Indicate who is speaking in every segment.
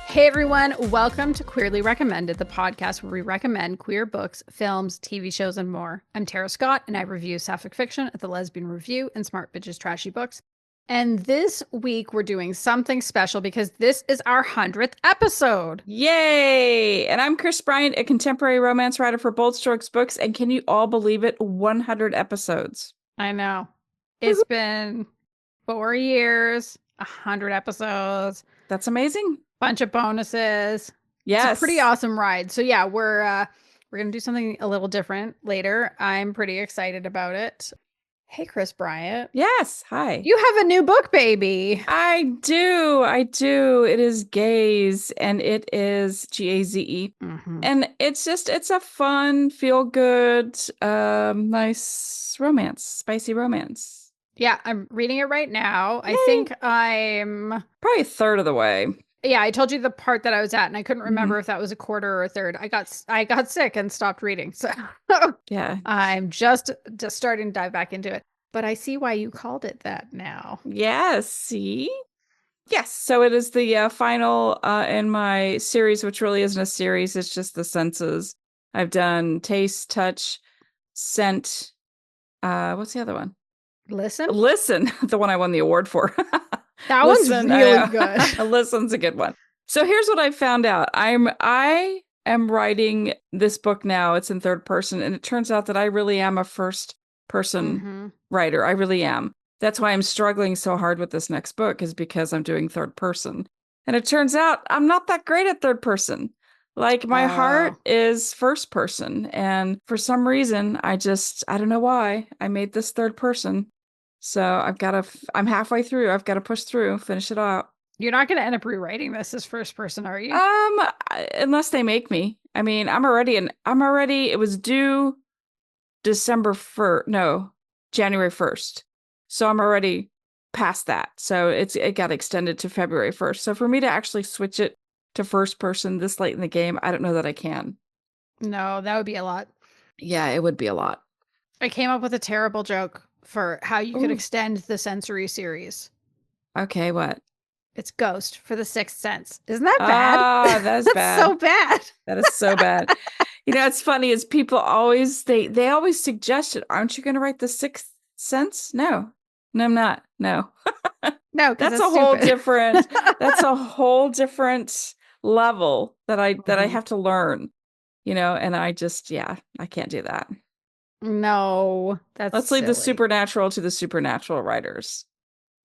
Speaker 1: Hey everyone, welcome to Queerly Recommended, the podcast where we recommend queer books, films, TV shows, and more. I'm Tara Scott, and I review sapphic fiction at the Lesbian Review and Smart Bitches Trashy Books. And this week we're doing something special because this is our 100th episode.
Speaker 2: Yay! And I'm Kris Bryant, a contemporary romance writer for Bold Strokes Books. And can you all believe it? 100 episodes.
Speaker 1: I know. It's been 4 years, 100 episodes.
Speaker 2: That's amazing.
Speaker 1: Bunch of bonuses.
Speaker 2: Yes.
Speaker 1: It's a pretty awesome ride. So yeah, we're going to do something a little different later. I'm pretty excited about it. Hey, Kris Bryant.
Speaker 2: Yes. Hi.
Speaker 1: You have a new book, baby.
Speaker 2: I do. It is Gaze, and it is Gaze.
Speaker 1: Mm-hmm.
Speaker 2: And it's a fun, feel good, nice romance, spicy romance.
Speaker 1: Yeah, I'm reading it right now.
Speaker 2: Yay.
Speaker 1: I think I'm
Speaker 2: probably a third of the way.
Speaker 1: Yeah, I told you the part that I was at, and I couldn't remember if that was a quarter or a third. I got sick and stopped reading, so
Speaker 2: yeah,
Speaker 1: I'm just starting to dive back into it. But I see why you called it that now.
Speaker 2: Yes, see? Yes, so it is the final in my series, which really isn't a series. It's just the senses. I've done taste, touch, scent. What's the other one?
Speaker 1: Listen,
Speaker 2: the one I won the award for.
Speaker 1: That one's really good.
Speaker 2: Listen's a good one. So here's what I found out. I am writing this book now. It's in third person, and it turns out that I really am a first person writer. I really am. That's why I'm struggling so hard with this next book, is because I'm doing third person. And it turns out I'm not that great at third person. Like, my heart is first person. And for some reason, I don't know why I made this third person. So I'm halfway through. I've got to push through, finish it out.
Speaker 1: You're not going to end up rewriting this as first person, are you?
Speaker 2: Unless they make me. I mean, it was due January 1st. So I'm already past that. So it got extended to February 1st. So for me to actually switch it to first person this late in the game, I don't know that I can.
Speaker 1: No, that would be a lot.
Speaker 2: Yeah, it would be a lot.
Speaker 1: I came up with a terrible joke for how you could extend the sensory series.
Speaker 2: Okay, what?
Speaker 1: It's Ghost for the Sixth Sense. Isn't that bad?
Speaker 2: That's bad.
Speaker 1: So bad.
Speaker 2: That is so bad. It's funny is people always they always suggest it. Aren't you going to write the Sixth Sense? No, I'm not. No,
Speaker 1: no,
Speaker 2: that's a whole different. That's a whole different level that I have to learn. And I can't do that.
Speaker 1: No,
Speaker 2: let's leave the supernatural to the supernatural writers.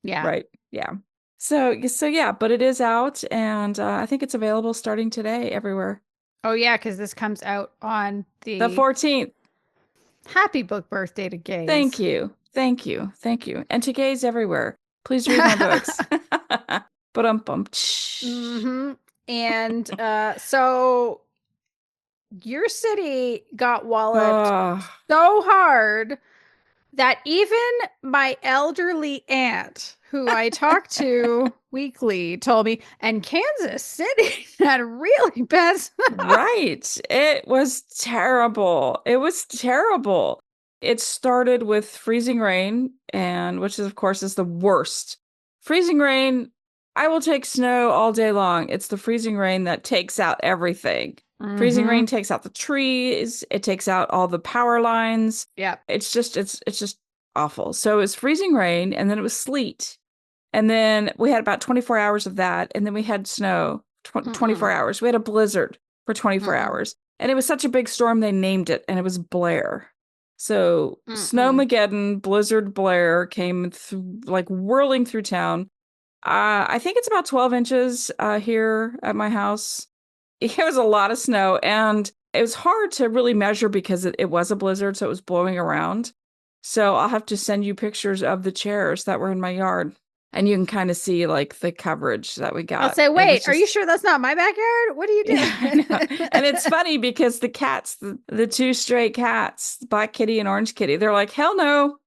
Speaker 1: Yeah.
Speaker 2: Right. Yeah. So yeah, but it is out, and I think it's available starting today everywhere.
Speaker 1: Oh yeah, because this comes out on the
Speaker 2: 14th.
Speaker 1: Happy book birthday to Gaze.
Speaker 2: Thank you. And to Gaze everywhere. Please read my books.
Speaker 1: And so your city got walloped so hard that even my elderly aunt, who I talk to weekly, told me, and Kansas City had really bad stuff.
Speaker 2: Right. It was terrible. It started with freezing rain, and which is, of course, is the worst. Freezing rain, I will take snow all day long. It's the freezing rain that takes out everything. Freezing rain takes out the trees. It takes out all the power lines.
Speaker 1: Yeah.
Speaker 2: It's just awful. So it was freezing rain, and then it was sleet. And then we had about 24 hours of that. And then we had snow, 24 hours. We had a blizzard for 24 hours. And it was such a big storm, they named it, and it was Blair. So Snowmageddon, Blizzard Blair came like whirling through town. I think it's about 12 inches here at my house. It was a lot of snow, and it was hard to really measure because it was a blizzard, so it was blowing around. So I'll have to send you pictures of the chairs that were in my yard, and you can kind of see like the coverage that we got.
Speaker 1: I'll say, wait, are you sure that's not my backyard? What are you doing?
Speaker 2: Yeah, and it's funny because the cats, the two stray cats, Black Kitty and Orange Kitty, they're like, hell no,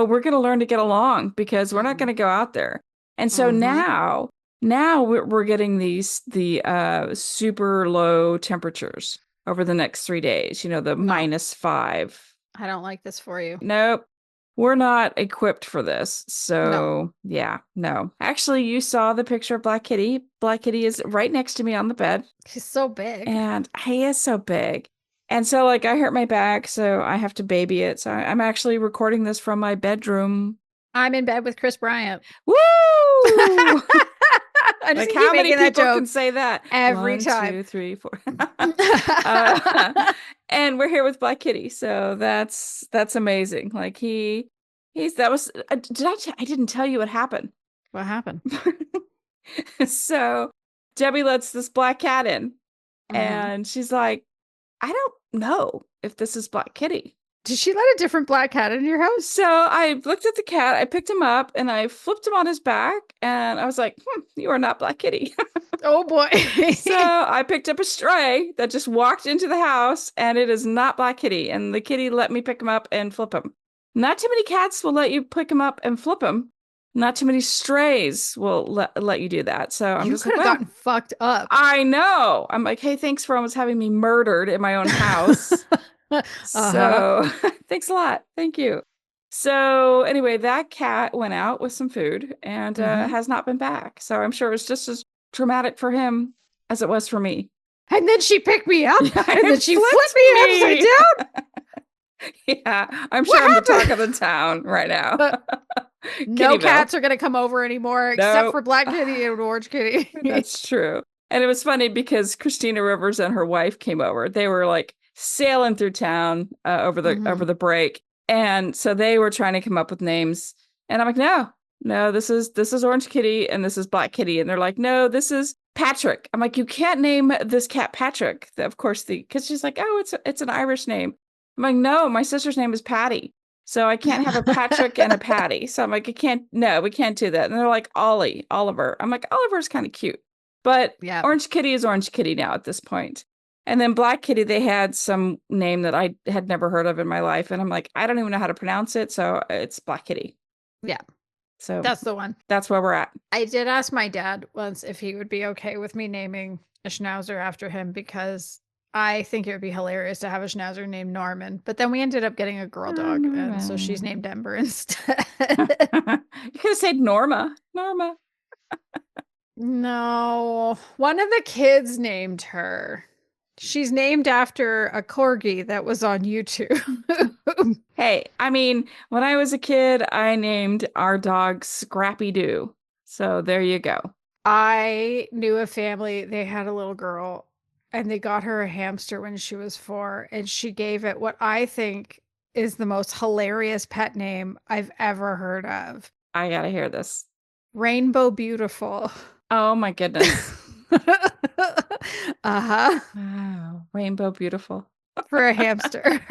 Speaker 2: we're going to learn to get along because we're not going to go out there. And so now we're getting the super low temperatures over the next 3 days, the -5.
Speaker 1: I don't like this for you.
Speaker 2: Nope. we're not equipped for this. So
Speaker 1: No.
Speaker 2: yeah, no. Actually, you saw the picture of Black Kitty. Black Kitty is right next to me on the bed.
Speaker 1: She's so big.
Speaker 2: And he is so big. And so like I hurt my back, so I have to baby it. So I'm actually recording this from my bedroom.
Speaker 1: I'm in bed with Chris Bryant.
Speaker 2: Woo!
Speaker 1: Like
Speaker 2: how many people can say that?
Speaker 1: Every
Speaker 2: 1,
Speaker 1: time.
Speaker 2: 2, 3, 4. And we're here with Black Kitty, so that's amazing. Like he's that was I didn't tell you what happened.
Speaker 1: What happened?
Speaker 2: So Debbie lets this black cat in, and she's like, I don't know if this is Black Kitty.
Speaker 1: Did she let a different black cat in your house?
Speaker 2: So I looked at the cat, I picked him up, and I flipped him on his back, and I was like, you are not Black Kitty.
Speaker 1: Oh boy.
Speaker 2: So I picked up a stray that just walked into the house, and it is not Black Kitty. And the kitty let me pick him up and flip him. Not too many cats will let you pick him up and flip him. Not too many strays will let you do that. So I'm just like,
Speaker 1: could have gotten fucked up.
Speaker 2: I know. I'm like, hey, thanks for almost having me murdered in my own house. So thanks a lot. Thank you. So anyway, that cat went out with some food and has not been back. So I'm sure it was just as traumatic for him as it was for me.
Speaker 1: And then she picked me up and then she flipped me upside down.
Speaker 2: Yeah, I'm sure I'm the talk of the town right now.
Speaker 1: No cats are going to come over anymore except for Black Kitty and Orange Kitty.
Speaker 2: That's true. And it was funny because Christina Rivers and her wife came over. They were like sailing through town over the break. And so they were trying to come up with names. And I'm like, no, this is Orange Kitty and this is Black Kitty. And they're like, no, this is Patrick. I'm like, you can't name this cat Patrick. Of course, because she's like, oh, it's an Irish name. I'm like, no, my sister's name is Patty. So I can't have a Patrick and a Patty. So I'm like, we can't do that. And they're like, Oliver. I'm like, Oliver's kind of cute. But Orange Kitty is Orange Kitty now at this point. And then Black Kitty, they had some name that I had never heard of in my life. And I'm like, I don't even know how to pronounce it. So it's Black Kitty.
Speaker 1: Yeah.
Speaker 2: So
Speaker 1: that's the one.
Speaker 2: That's where we're at.
Speaker 1: I did ask my dad once if he would be okay with me naming a schnauzer after him because I think it would be hilarious to have a schnauzer named Norman. But then we ended up getting a girl dog.
Speaker 2: Norman.
Speaker 1: And so she's named Ember instead.
Speaker 2: You could have said Norma.
Speaker 1: No, one of the kids named her. She's named after a corgi that was on YouTube.
Speaker 2: Hey, I mean, when I was a kid, I named our dog Scrappy Doo. So there you go.
Speaker 1: I knew a family, they had a little girl and they got her a hamster when she was 4 and she gave it what I think is the most hilarious pet name I've ever heard of.
Speaker 2: I gotta hear this.
Speaker 1: Rainbow Beautiful.
Speaker 2: Oh my goodness.
Speaker 1: Wow.
Speaker 2: Rainbow Beautiful.
Speaker 1: For a hamster.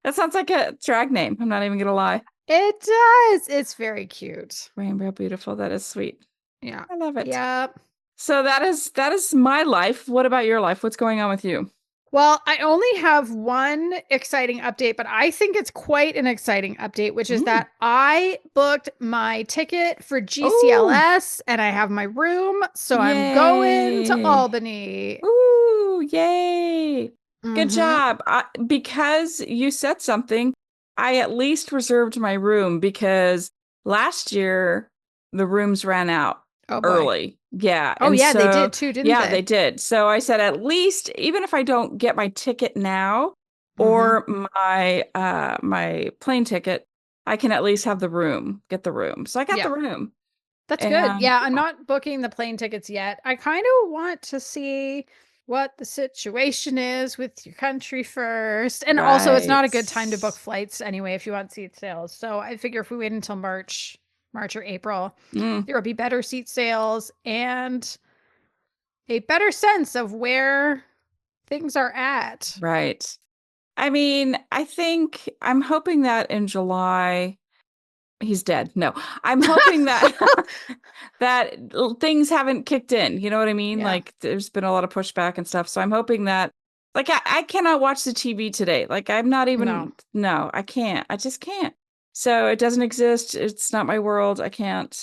Speaker 2: That sounds like a drag name. I'm not even gonna lie.
Speaker 1: It does. It's very cute.
Speaker 2: Rainbow Beautiful. That is sweet.
Speaker 1: Yeah.
Speaker 2: I love it.
Speaker 1: Yep.
Speaker 2: So that is my life. What about your life? What's going on with you?
Speaker 1: Well, I only have one exciting update, but I think it's quite an exciting update, which is that I booked my ticket for GCLS and I have my room. So I'm going to Albany.
Speaker 2: Ooh, yay. Good job. Because you said something, I at least reserved my room because last year the rooms ran out early. Yeah.
Speaker 1: Oh, yeah, they did too, didn't they?
Speaker 2: Yeah, they did. So I said, at least, even if I don't get my ticket now or my my plane ticket, I can at least have the room, get the room. So I got the room.
Speaker 1: That's good. Yeah, I'm not booking the plane tickets yet. I kind of want to see what the situation is with your country first. And also, it's not a good time to book flights anyway if you want seat sales. So I figure if we wait until March or April, there will be better seat sales and a better sense of where things are at.
Speaker 2: Right. I mean, I'm hoping that in July he's dead. No, I'm hoping that that things haven't kicked in. You know what I mean? Yeah. Like there's been a lot of pushback and stuff. So I'm hoping that like I cannot watch the TV today. Like I'm not even no, I can't. I just can't. So it doesn't exist. It's not my world. I can't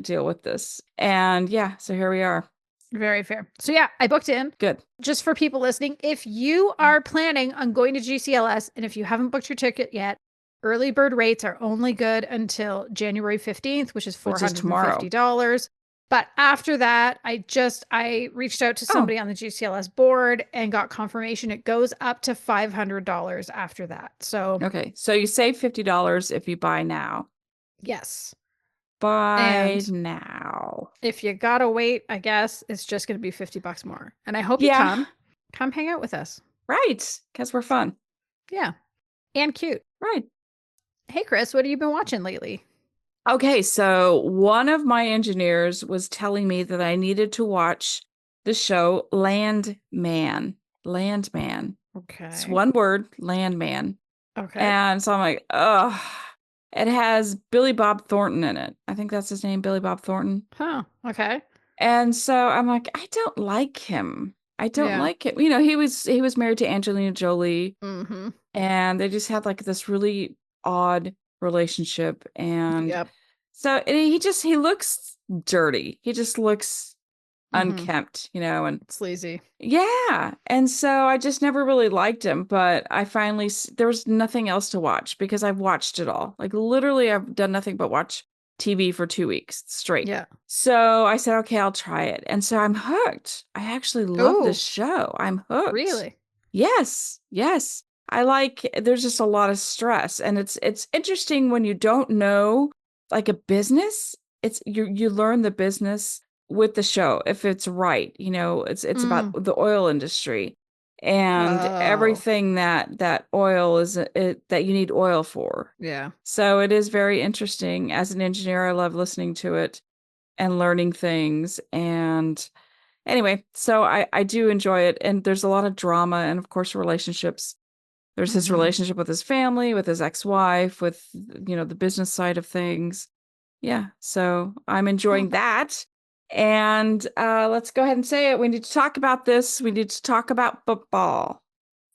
Speaker 2: deal with this. And yeah, so here we are.
Speaker 1: Very fair. So yeah, I booked in.
Speaker 2: Good.
Speaker 1: Just for people listening, if you are planning on going to GCLS and if you haven't booked your ticket yet, Early bird rates are only good until January 15th, which is
Speaker 2: tomorrow.
Speaker 1: $450. But after that, I reached out to somebody on the GCLS board and got confirmation it goes up to $500 after that. So
Speaker 2: okay, so you save $50 if you buy now.
Speaker 1: Yes.
Speaker 2: Buy now.
Speaker 1: If you gotta wait, I guess it's just going to be $50 more. And I hope you come hang out with us.
Speaker 2: Right, because we're fun.
Speaker 1: Yeah, and cute.
Speaker 2: Right.
Speaker 1: Hey, Kris, what have you been watching lately?
Speaker 2: Okay, so one of my engineers was telling me that I needed to watch the show Landman. Landman.
Speaker 1: Okay.
Speaker 2: It's one word, Landman.
Speaker 1: Okay.
Speaker 2: And so I'm like, ugh. It has Billy Bob Thornton in it. I think that's his name, Billy Bob Thornton.
Speaker 1: Huh. Okay.
Speaker 2: And so I'm like, I don't like him. I don't like him. He was married to Angelina Jolie.
Speaker 1: Mm-hmm.
Speaker 2: And they just had like this really odd relationship. And
Speaker 1: Yep.
Speaker 2: so he looks dirty. He just looks unkempt, and
Speaker 1: sleazy.
Speaker 2: Yeah. And so I just never really liked him, but I finally, there was nothing else to watch because I've watched it all. Like literally I've done nothing but watch TV for 2 weeks straight.
Speaker 1: Yeah.
Speaker 2: So I said, okay, I'll try it. And so I'm hooked. I actually love this show. I'm hooked.
Speaker 1: Really?
Speaker 2: Yes. Yes. There's just a lot of stress, and it's interesting when you don't know like a business. You learn the business with the show if it's right. It's about the oil industry and everything that oil is that you need oil for.
Speaker 1: Yeah.
Speaker 2: So it is very interesting. As an engineer, I love listening to it and learning things. And anyway, so I do enjoy it, and there's a lot of drama and of course relationships. There's his relationship with his family, with his ex-wife, with, the business side of things. Yeah. So I'm enjoying that. And let's go ahead and say it. We need to talk about this. We need to talk about football.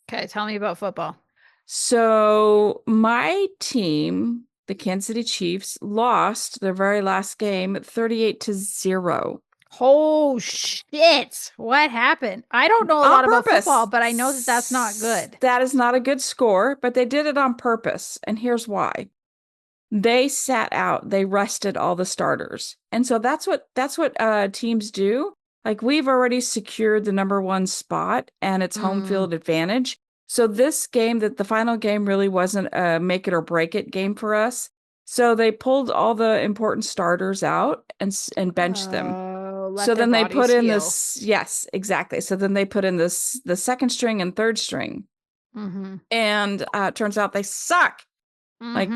Speaker 1: Okay. Tell me about football.
Speaker 2: So my team, the Kansas City Chiefs, lost their very last game 38-0.
Speaker 1: Oh, shit. What happened? I don't know a lot about football, but I know that that's not good.
Speaker 2: That is not a good score, but they did it on purpose. And here's why. They sat out. They rested all the starters. And so that's what teams do. Like, we've already secured the number 1 spot and it's home field advantage. So this game, that the final game really wasn't a make it or break it game for us. So they pulled all the important starters out and benched them. So then they put in this. Yes, exactly. So then they put in the second string and third string. And it turns out they suck. Like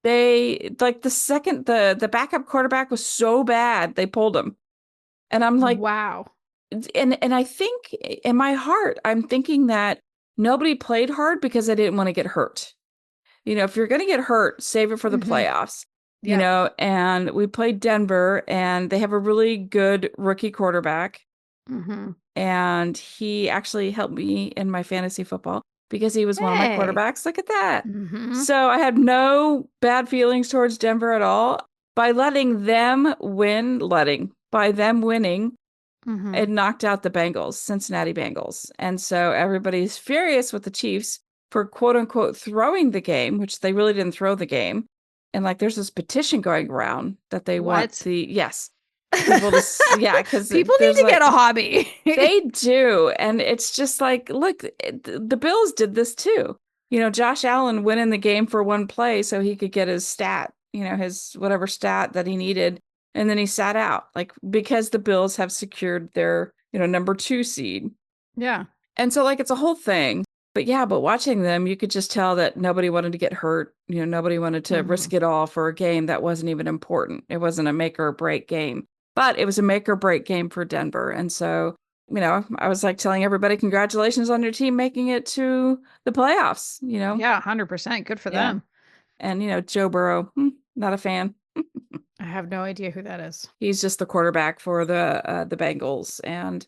Speaker 2: the backup quarterback was so bad they pulled him. And I'm like,
Speaker 1: wow.
Speaker 2: And I think in my heart, I'm thinking that nobody played hard because I didn't want to get hurt. If you're going to get hurt, save it for the playoffs. And we played Denver, and they have a really good rookie quarterback. And he actually helped me in my fantasy football because he was one of my quarterbacks. Look at that. So I had no bad feelings towards Denver at all. By letting them win, by them winning, it knocked out the Cincinnati Bengals. And so everybody's furious with the Chiefs for quote unquote throwing the game, which they really didn't throw the game. And there's this petition going around that they want people to, because
Speaker 1: people need to get a hobby.
Speaker 2: They do. And it's just like, look, the Bills did this too. Josh Allen went in the game for one play so he could get his stat, his whatever stat that he needed. And then he sat out, because the Bills have secured their, number 2 seed.
Speaker 1: Yeah.
Speaker 2: And so it's a whole thing. But watching them, you could just tell that nobody wanted to get hurt. Nobody wanted to risk it all for a game that wasn't even important. It wasn't a make or break game, but it was a make or break game for Denver. And so, I was telling everybody, congratulations on your team making it to the playoffs,
Speaker 1: Yeah, 100%. Good for them.
Speaker 2: And, Joe Burrow, not a fan.
Speaker 1: I have no idea who that is.
Speaker 2: He's just the quarterback for the Bengals, and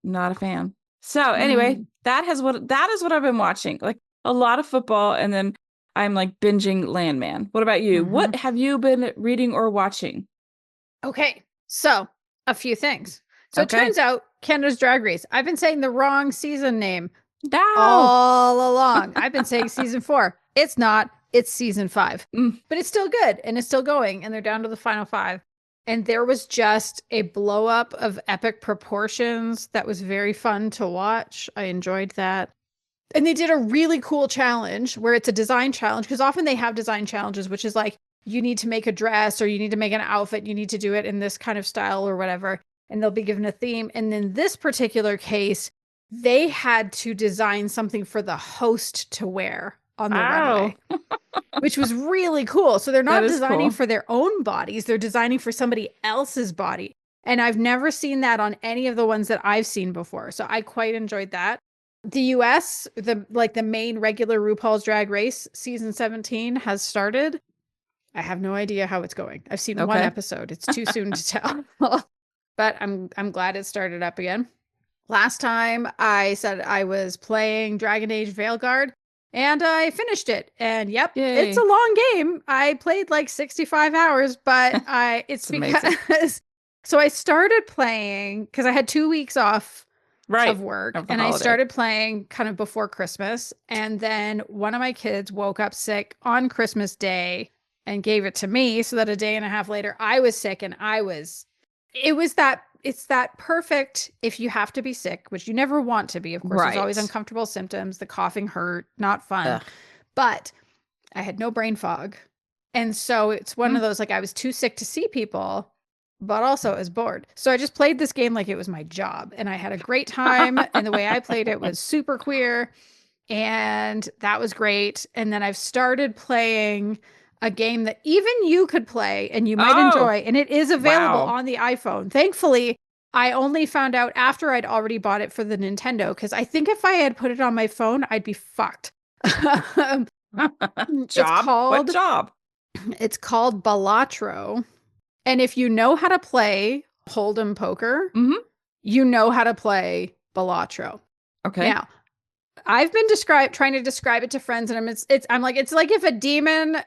Speaker 2: not a fan. So anyway, that is what I've been watching, a lot of football, and then I'm binging Landman. What about you? What have you been reading or watching?
Speaker 1: Okay, so a few things. So it turns out Canada's Drag Race. I've been saying the wrong season name all along. I've been saying season 4. It's not. It's season 5,
Speaker 2: Mm.
Speaker 1: but it's still good and it's still going. And they're down to the final 5. And there was just a blow up of epic proportions that was very fun to watch. I enjoyed that. And they did a really cool challenge where it's a design challenge, because often they have design challenges, which is like, you need to make a dress or you need to make an outfit. You need to do it in this kind of style or whatever. And they'll be given a theme. And in this particular case, they had to design something for the host to wear on the runway, which was really cool. So they're not designing for their own bodies. They're designing for somebody else's body. And I've never seen that on any of the ones that I've seen before. So I quite enjoyed that. The US, the main regular RuPaul's Drag Race season 17 has started. I have no idea how it's going. I've seen one episode. It's too soon to tell. But I'm glad it started up again. Last time I said I was playing Dragon Age Veilguard, and I finished it. And yep,
Speaker 2: Yay.
Speaker 1: It's a long game. I played like 65 hours, but it's because so I started playing because I had 2 weeks off of work, and I started playing kind of before Christmas. And then one of my kids woke up sick on Christmas Day and gave it to me, so that a day and a half later I was sick, and it's that perfect, if you have to be sick, which you never want to be, of course, there's always uncomfortable symptoms, the coughing hurt, not fun. Ugh. But I had no brain fog. And so it's one of those, like, I was too sick to see people, but also I was bored. So I just played this game like it was my job, and I had a great time. And the way I played it was super queer, and that was great. And then I've started playing a game that even you could play and you might enjoy, and it is available on the iPhone. Thankfully, I only found out after I'd already bought it for the Nintendo, because I think if I had put it on my phone, I'd be fucked.
Speaker 2: What job?
Speaker 1: It's called Balatro. And if you know how to play Hold'em poker, you know how to play Balatro.
Speaker 2: Okay.
Speaker 1: Now, I've been trying to describe it to friends, and I'm like, it's like if a demon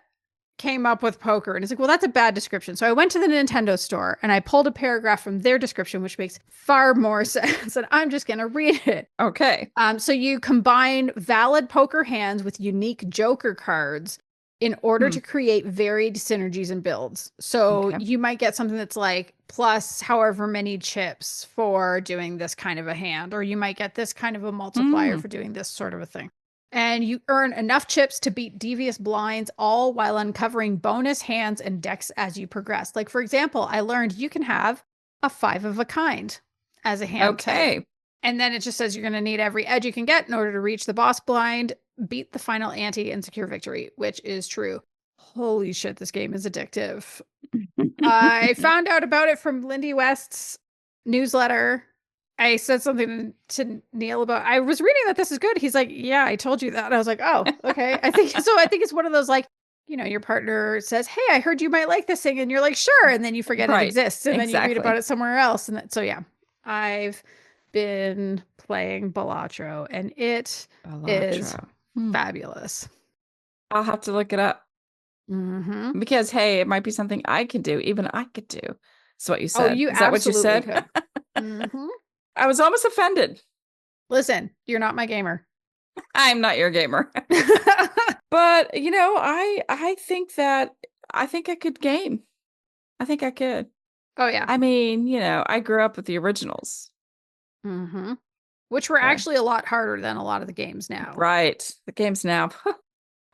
Speaker 1: came up with poker, and it's like, well, that's a bad description. So I went to the Nintendo store and I pulled a paragraph from their description, which makes far more sense, and I'm just going to read it.
Speaker 2: Okay.
Speaker 1: So you combine valid poker hands with unique joker cards in order to create varied synergies and builds. So you might get something that's like plus however many chips for doing this kind of a hand, or you might get this kind of a multiplier for doing this sort of a thing. And you earn enough chips to beat devious blinds, all while uncovering bonus hands and decks as you progress. Like, for example, I learned you can have a 5 of a kind as a hand type. And then it just says you're going to need every edge you can get in order to reach the boss blind, beat the final ante, and secure victory, which is true. Holy shit, this game is addictive. I found out about it from Lindy West's newsletter. I said something to Neil about, I was reading that this is good. He's like, yeah, I told you that. And I was like, oh, okay. I think it's one of those, like, you know, your partner says, hey, I heard you might like this thing. And you're like, sure. And then you forget it exists. And then you read about it somewhere else. And so, yeah, I've been playing Balatro, and it is fabulous.
Speaker 2: I'll have to look it up. Because, hey, it might be something I could do. Even I could do. That's what you said.
Speaker 1: Is
Speaker 2: that what you said?
Speaker 1: Could.
Speaker 2: I was almost offended.
Speaker 1: Listen, you're not my gamer.
Speaker 2: I'm not your gamer. But, you know, I think I could game. I think I could.
Speaker 1: Oh, yeah.
Speaker 2: I mean, you know, I grew up with the originals.
Speaker 1: Which were actually a lot harder than a lot of the games now.
Speaker 2: Right. The games now.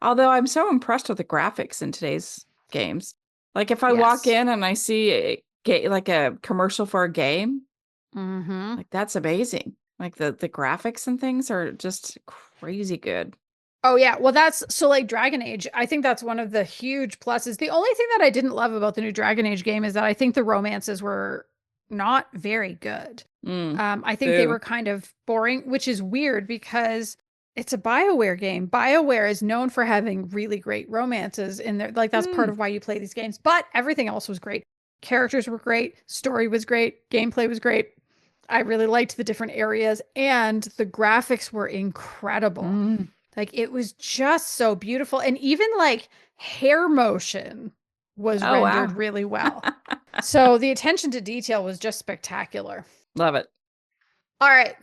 Speaker 2: Although I'm so impressed with the graphics in today's games. Like, if I walk in and I see a commercial for a game, like, that's amazing. Like, the graphics and things are just crazy good.
Speaker 1: Oh, yeah. Well, like Dragon Age, I think that's one of the huge pluses. The only thing that I didn't love about the new Dragon Age game is that I think the romances were not very good. I think they were kind of boring, which is weird because it's a Bioware game. Bioware is known for having really great romances in there. Like, that's part of why you play these games. But everything else was great. Characters were great. Story was great. Gameplay was great. I really liked the different areas, and the graphics were incredible. Like, it was just so beautiful. And even like hair motion was rendered really well. So the attention to detail was just spectacular.
Speaker 2: Love it.
Speaker 1: All right.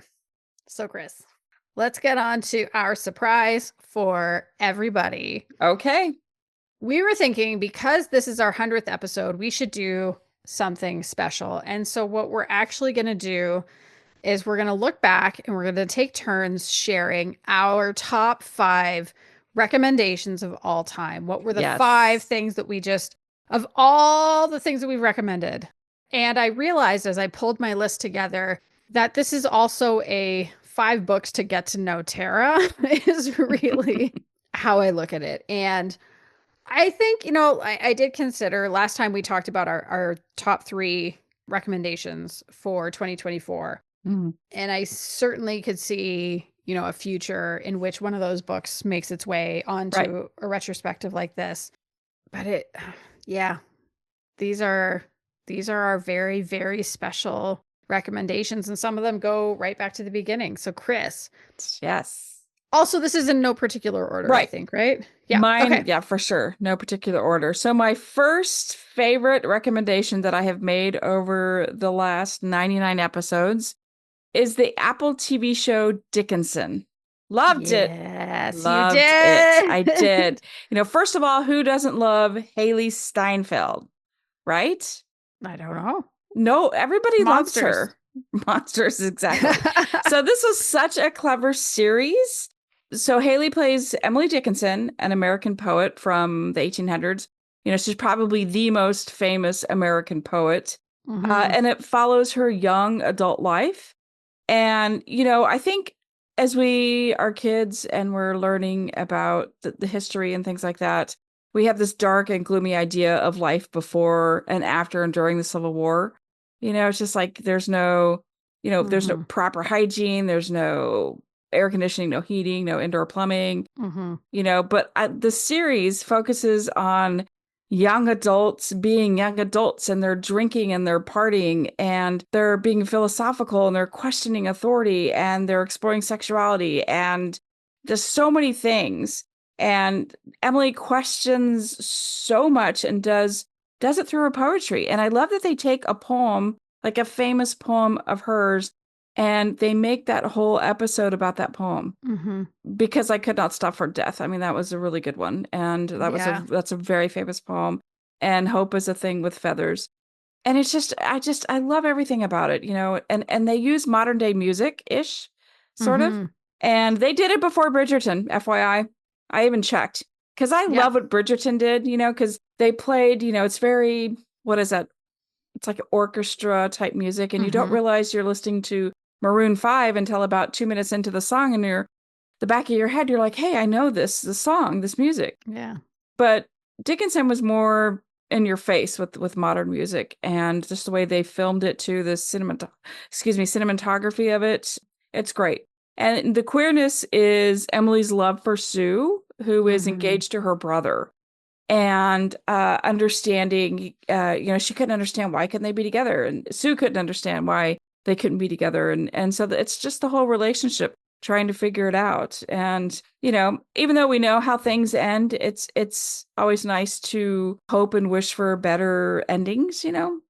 Speaker 1: So, Kris, let's get on to our surprise for everybody.
Speaker 2: Okay.
Speaker 1: we were thinking because this is our 100th episode, we should do something special. And so what we're actually going to do is we're going to look back and we're going to take turns sharing our top 5 recommendations of all time. What were the 5 things that we just, of all the things that we've recommended? And I realized as I pulled my list together that this is also a 5 books to get to know Tara is really how I look at it. And I think, I did consider last time we talked about our top 3 recommendations for 2024.
Speaker 2: Mm.
Speaker 1: And I certainly could see, a future in which one of those books makes its way onto a retrospective like this. But these are our very, very special recommendations. And some of them go right back to the beginning. So Kris.
Speaker 2: Yes.
Speaker 1: Also, this is in no particular order, I think, right?
Speaker 2: Yeah. Mine, okay. Yeah, for sure. No particular order. So my first favorite recommendation that I have made over the last 99 episodes is the Apple TV show Dickinson. Loved it.
Speaker 1: Yes,
Speaker 2: Loved
Speaker 1: you did.
Speaker 2: it. I did. First of all, who doesn't love Haley Steinfeld, right?
Speaker 1: I don't know.
Speaker 2: No, everybody loves her. Monsters, exactly. So this was such a clever series. So Haley plays Emily Dickinson, an American poet from the 1800s. She's probably the most famous American poet.
Speaker 1: Mm-hmm.
Speaker 2: And it follows her young adult life. And, I think as we are kids and we're learning about the history and things like that, we have this dark and gloomy idea of life before and after and during the Civil War. It's just like there's no, there's no proper hygiene. There's no air conditioning, no heating, no indoor plumbing, but the series focuses on young adults being young adults, and they're drinking and they're partying and they're being philosophical and they're questioning authority and they're exploring sexuality and there's so many things. And Emily questions so much and does it through her poetry. And I love that they take a poem, like a famous poem of hers, and they make that whole episode about that poem. Because I Could Not Stop for Death. I mean, that was a really good one. And that's a very famous poem. And Hope is a Thing with Feathers. And it's just, I love everything about it, and they use modern day music-ish, sort of. And they did it before Bridgerton, FYI. I even checked. Because I love what Bridgerton did, because they played, it's very, what is that? It's like orchestra type music. And you don't realize you're listening to Maroon 5 until about 2 minutes into the song, and the back of your head, you're like, hey, I know this song, this music.
Speaker 1: Yeah.
Speaker 2: But Dickinson was more in your face with modern music, and just the way they filmed it too, the cinematography of it, it's great. And the queerness is Emily's love for Sue, who is engaged to her brother. And understanding, she couldn't understand why couldn't they be together, and Sue couldn't understand why they couldn't be together, and so it's just the whole relationship trying to figure it out. And even though we know how things end, it's always nice to hope and wish for better endings,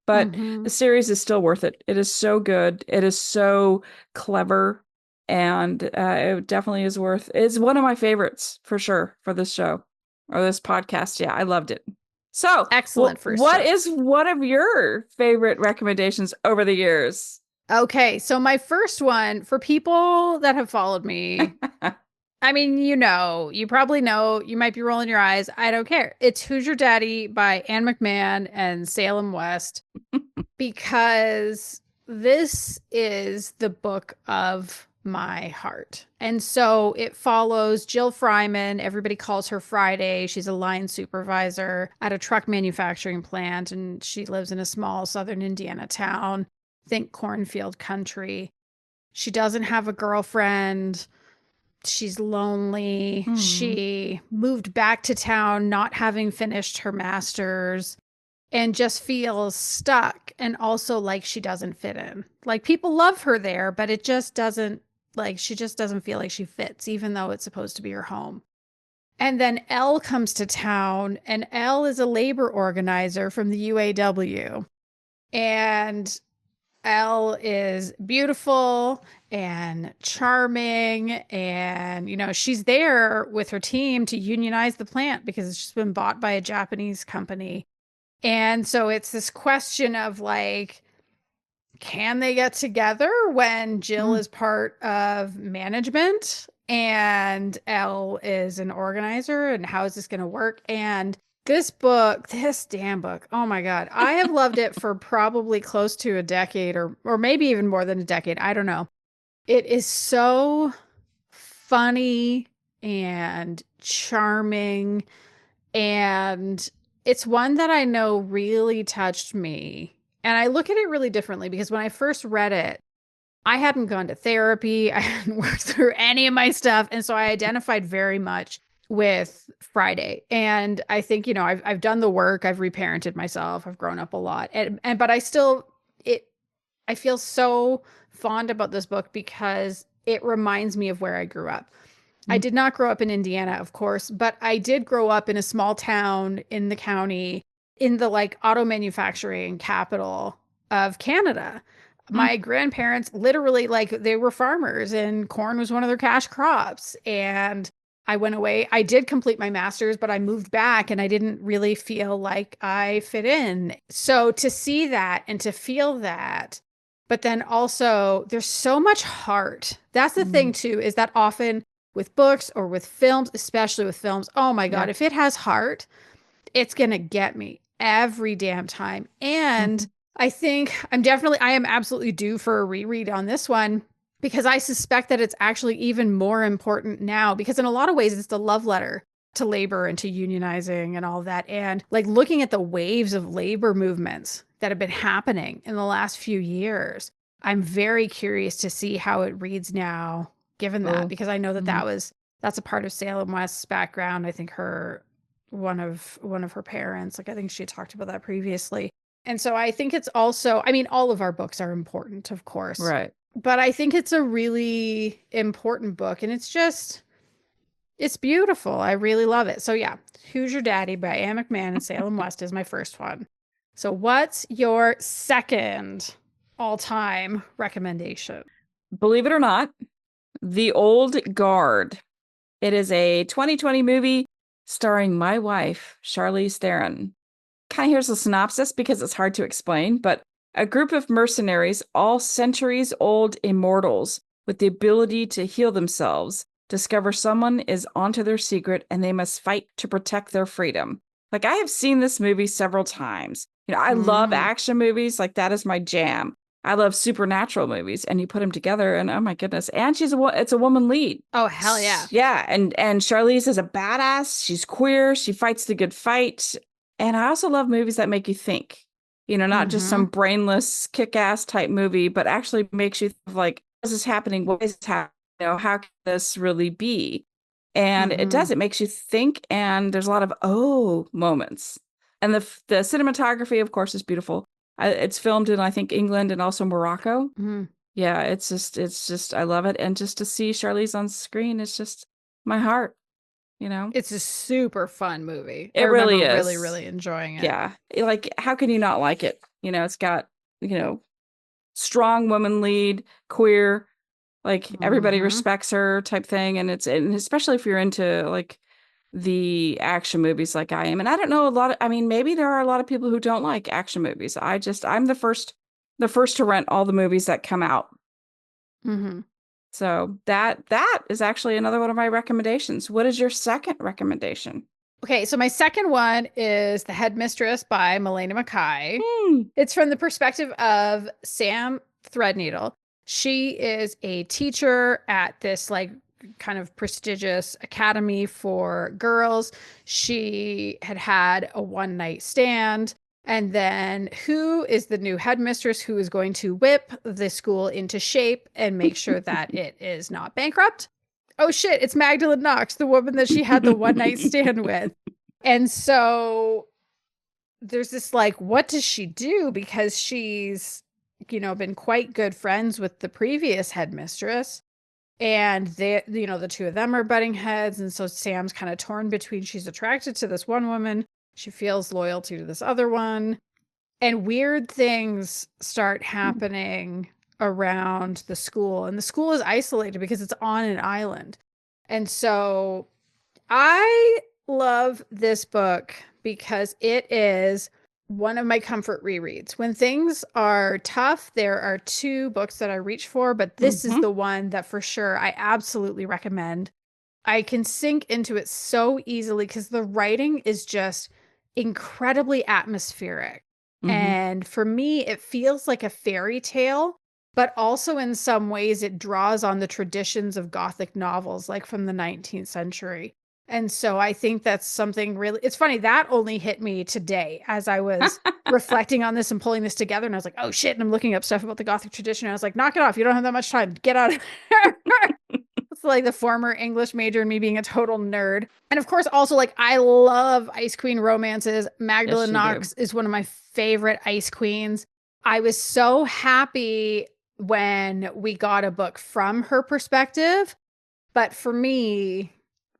Speaker 2: but the series is still worth it. It is so good. It is so clever, and it definitely is it's one of my favorites for sure for this show or this podcast. Yeah, I loved it. So
Speaker 1: excellent.
Speaker 2: What is one of your favorite recommendations over the years?
Speaker 1: Okay, so my first one, for people that have followed me, I mean, you probably know, you might be rolling your eyes. I don't care. It's Hoosier Daddy by Anne McMan and Salem West, because this is the book of my heart. And so it follows Jill Fryman. Everybody calls her Friday. She's a line supervisor at a truck manufacturing plant, and she lives in a small southern Indiana town. Think cornfield country. She doesn't have a girlfriend. She's lonely. She moved back to town not having finished her master's and just feels stuck, and also like she doesn't fit in. Like, people love her there, but it just doesn't, like, she just doesn't feel like she fits, even though it's supposed to be her home. And then Elle comes to town, and Elle is a labor organizer from the UAW. And Elle is beautiful and charming, and she's there with her team to unionize the plant because it's just been bought by a Japanese company. And so it's this question of like, can they get together when Jill is part of management and Elle is an organizer, and how is this going to work? And this damn book, oh my God, I have loved it for probably close to a decade, or maybe even more than a decade. I don't know. It is so funny and charming, and it's one that I know really touched me. And I look at it really differently because when I first read it, I hadn't gone to therapy. I hadn't worked through any of my stuff. And so I identified very much with Friday. And I think, I've done the work. I've reparented myself. I've grown up a lot. But I feel so fond about this book because it reminds me of where I grew up. I did not grow up in Indiana, of course, but I did grow up in a small town in the county, in the like auto manufacturing capital of Canada. My grandparents literally, like, they were farmers and corn was one of their cash crops. And I went away. I did complete my master's, but I moved back and I didn't really feel like I fit in. So to see that and to feel that, but then also there's so much heart. That's the thing too, is that often with books or with films, especially with films, oh my God, if it has heart, it's going to get me every damn time. And I think I am absolutely due for a reread on this one because I suspect that it's actually even more important now because in a lot of ways, it's the love letter to labor and to unionizing and all that. And like looking at the waves of labor movements that have been happening in the last few years, I'm very curious to see how it reads now, given that, because I know that that's a part of Salem West's background. I think one of her parents, like I think she had talked about that previously. And so I think it's also, I mean, all of our books are important, of course.
Speaker 2: Right.
Speaker 1: But I think it's a really important book and it's beautiful. I really love it. So yeah, Who's Your Daddy by Anne McMan and Salem West is my first one. So what's your second all-time recommendation?
Speaker 2: Believe it or not, The Old Guard. It is a 2020 movie starring my wife, Charlize Theron. Kind of here's a synopsis because it's hard to explain, but a group of mercenaries, all centuries-old immortals with the ability to heal themselves, discover someone is onto their secret and they must fight to protect their freedom. Like, I have seen this movie several times. I love action movies. Like, that is my jam. I love supernatural movies, and you put them together, and oh my goodness! And it's a woman lead.
Speaker 1: Oh hell yeah,
Speaker 2: yeah! And Charlize is a badass. She's queer. She fights the good fight. And I also love movies that make you think. Not just some brainless kick-ass type movie, but actually makes you think like, what is this happening? What is this happening? How can this really be? And it does. It makes you think, and there's a lot of moments. And the cinematography, of course, is beautiful. It's filmed in, I think, England and also Morocco. Yeah, it's just, I love it. And just to see Charlize on screen, it's just my heart,
Speaker 1: It's a super fun movie.
Speaker 2: It really is.
Speaker 1: Really, really enjoying it.
Speaker 2: Yeah. Like, how can you not like it? It's got, strong woman lead, queer, like everybody respects her type thing. And especially if you're into like the action movies like I am. And I don't know maybe there are a lot of people who don't like action movies. I'm the first to rent all the movies that come out. So that is actually another one of my recommendations. What is your second recommendation?
Speaker 1: Okay, so my second one is The Headmistress by Milena McKay. It's from the perspective of Sam Threadneedle. She is a teacher at this like kind of prestigious academy for girls. She had a one-night stand. And then who is the new headmistress who is going to whip the school into shape and make sure that it is not bankrupt? Oh shit, it's Magdalene Knox, the woman that she had the one-night stand with. And so there's this like, what does she do? Because she's, been quite good friends with the previous headmistress. And they, the two of them are butting heads. And so Sam's kind of torn between she's attracted to this one woman. She feels loyalty to this other one. And weird things start happening around the school. And the school is isolated because it's on an island. And so I love this book because it is one of my comfort rereads. When things are tough, there are two books that I reach for, but this is the one that for sure I absolutely recommend. I can sink into it so easily because the writing is just incredibly atmospheric. And for me, it feels like a fairy tale, but also in some ways it draws on the traditions of Gothic novels, like from the 19th century. And so I think that's something really, it's funny, that only hit me today as I was reflecting on this and pulling this together. And I was like, oh shit. And I'm looking up stuff about the Gothic tradition. And I was like, knock it off. You don't have that much time. Get out of there. It's like the former English major and me being a total nerd. And of course, also like I love Ice Queen romances. Magdalene Knox is one of my favorite Ice Queens. I was so happy when we got a book from her perspective. But for me,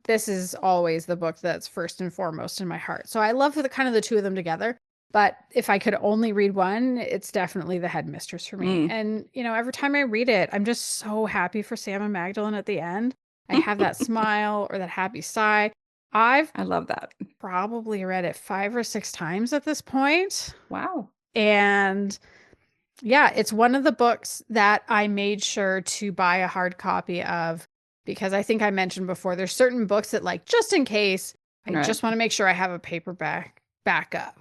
Speaker 1: this is always the book that's first and foremost in my heart. So I love the kind of the two of them together. But if I could only read one, it's definitely The Headmistress for me. And, you know, every time I read it, I'm just so happy for Sam and Magdalene at the end. I have that smile or that happy sigh. I
Speaker 2: love that.
Speaker 1: Probably read it 5 or 6 times at this point.
Speaker 2: Wow.
Speaker 1: And yeah, it's one of the books that I made sure to buy a hard copy of because I think I mentioned before, there's certain books that like, just in case, I just want to make sure I have a paperback backup.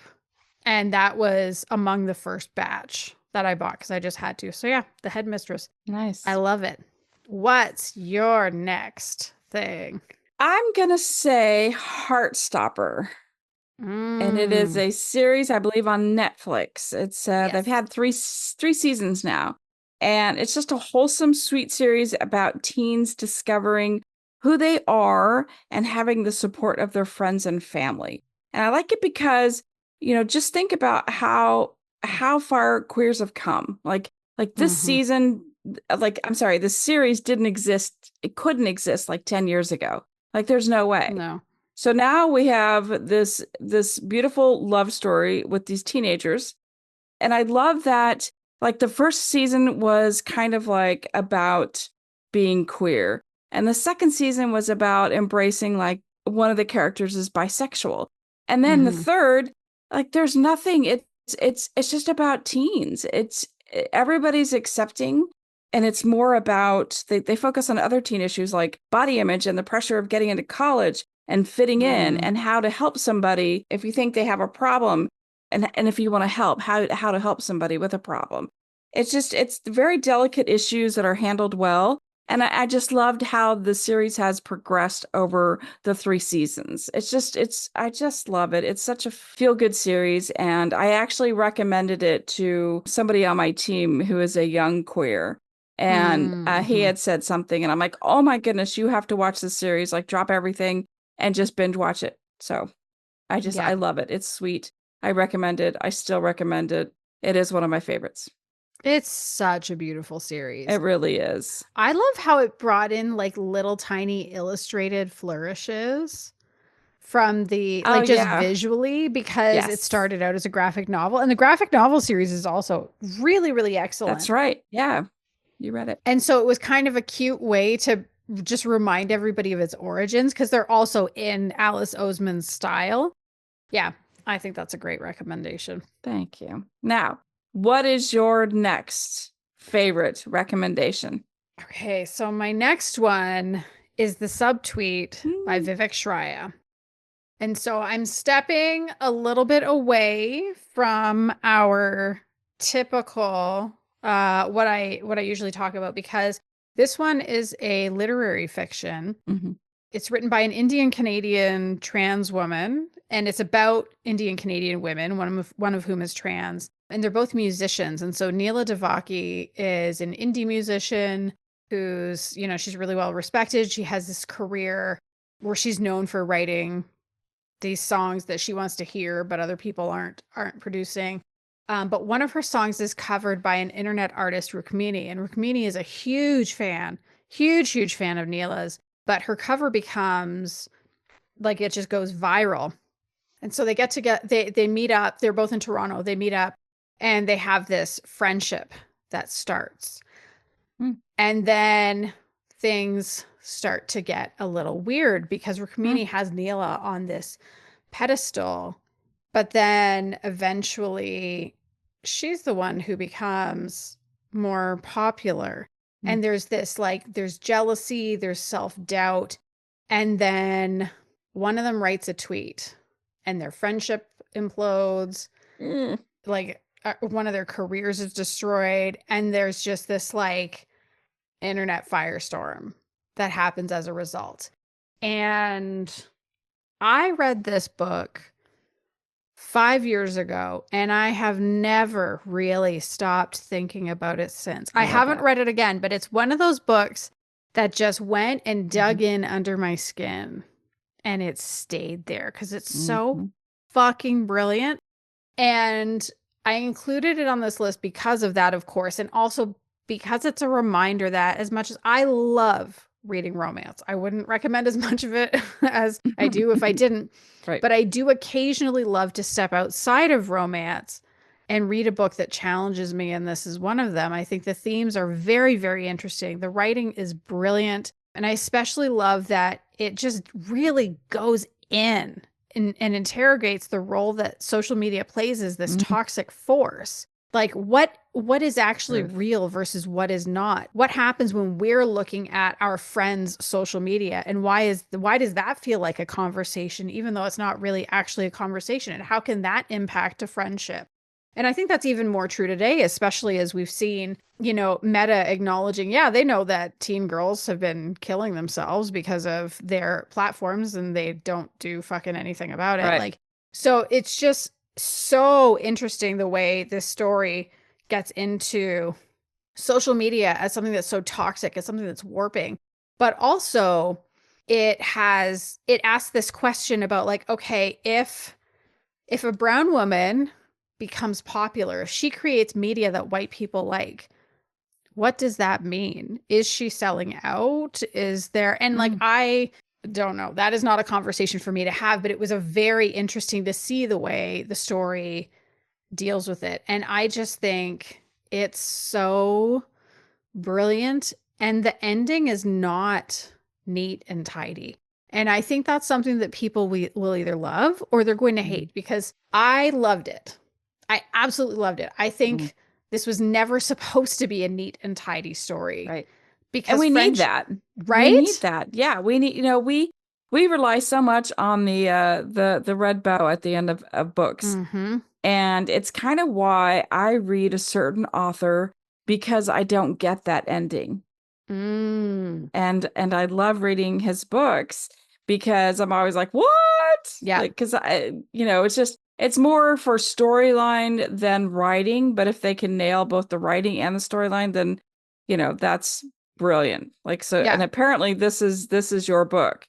Speaker 1: And that was among the first batch that I bought because I just had to. So yeah, The Headmistress.
Speaker 2: Nice.
Speaker 1: I love it. What's your next thing?
Speaker 2: I'm going to say Heartstopper. And it is a series, I believe, on Netflix. It's they've had three seasons now. And it's just a wholesome, sweet series about teens discovering who they are and having the support of their friends and family. And I like it because, you know, just think about how far queers have come. Like this season, this series didn't exist. It couldn't exist like 10 years ago. Like there's no way.
Speaker 1: No.
Speaker 2: So now we have this beautiful love story with these teenagers. And I love that, like, the first season was kind of like about being queer. And the second season was about embracing, like, one of the characters is bisexual. And then the third, like, there's nothing. It's just about teens. Everybody's accepting. And it's more about, they focus on other teen issues like body image and the pressure of getting into college and fitting in and how to help somebody if you think they have a problem and if you want to help, how to help somebody with a problem. It's very delicate issues that are handled well. And I just loved how the series has progressed over the 3 seasons. I just love it. It's such a feel-good series. And I actually recommended it to somebody on my team who is a young queer. And he had said something and I'm like, oh my goodness, you have to watch this series, like drop everything and just binge watch it. So I love it. It's sweet. I recommend it. I still recommend it. It is one of my favorites.
Speaker 1: It's such a beautiful series.
Speaker 2: It really is.
Speaker 1: I love how it brought in like little tiny illustrated flourishes from the visually because it started out as a graphic novel. And the graphic novel series is also really, really excellent.
Speaker 2: That's right. Yeah. You read it.
Speaker 1: And so it was kind of a cute way to just remind everybody of its origins because they're also in Alice Oseman's style. Yeah, I think that's a great recommendation.
Speaker 2: Thank you. Now, what is your next favorite recommendation?
Speaker 1: Okay, so my next one is the Subtweet by Vivek Shraya. And so I'm stepping a little bit away from our typical what I usually talk about because this one is a literary fiction. It's written by an Indian Canadian trans woman, and it's about Indian Canadian women, one of whom is trans, and they're both musicians. And so Neela Devaki is an indie musician who's, you know, she's really well respected. She has this career where she's known for writing these songs that she wants to hear, but other people aren't producing. But one of her songs is covered by an internet artist, Rukmini, and Rukmini is a huge fan of Neela's, but her cover becomes like, it just goes viral. And so they get together, they meet up, they're both in Toronto, they meet up and they have this friendship that starts.
Speaker 2: Mm.
Speaker 1: And then things start to get a little weird because Rukmini has Neela on this pedestal, but then eventually she's the one who becomes more popular. And there's this like, there's jealousy, there's self-doubt. And then one of them writes a tweet and their friendship implodes. Like one of their careers is destroyed. And there's just this like internet firestorm that happens as a result. And I read this book 5 years ago, and I have never really stopped thinking about it since. I haven't read it again, but it's one of those books that just went and dug in under my skin, and it stayed there because it's so fucking brilliant. And I included it on this list because of that, of course, and also because it's a reminder that as much as I love reading romance, I wouldn't recommend as much of it as I do if I didn't. Right. But I do occasionally love to step outside of romance and read a book that challenges me, and this is one of them. I think the themes are very, very interesting. The writing is brilliant, and I especially love that it just really goes in and interrogates the role that social media plays as this toxic force. Like what is actually real versus what is not? What happens when we're looking at our friends' social media, and why does that feel like a conversation even though it's not really actually a conversation? And how can that impact a friendship? And I think that's even more true today, especially as we've seen, you know, Meta acknowledging, yeah, they know that teen girls have been killing themselves because of their platforms and they don't do fucking anything about it. Like, so it's just so interesting the way this story gets into social media as something that's so toxic, as something that's warping, but also it asks this question about like, okay, if a brown woman becomes popular, if she creates media that white people like, what does that mean? Is she selling out? Is there, and like, I don't know. That is not a conversation for me to have, but it was a very interesting to see the way the story deals with it. And I just think it's so brilliant. And the ending is not neat and tidy. And I think that's something that people will either love or they're going to hate, because I loved it. I absolutely loved it. I think this was never supposed to be a neat and tidy story. Right. Because
Speaker 2: we need that.
Speaker 1: Right?
Speaker 2: We need that. Yeah. We need, you know, we rely so much on the red bow at the end of books. And it's kind of why I read a certain author, because I don't get that ending. And I love reading his books because I'm always like, what? Yeah. Like, because it's more for storyline than writing. But if they can nail both the writing and the storyline, then, you know, that's brilliant. Like, so, and apparently this is your book.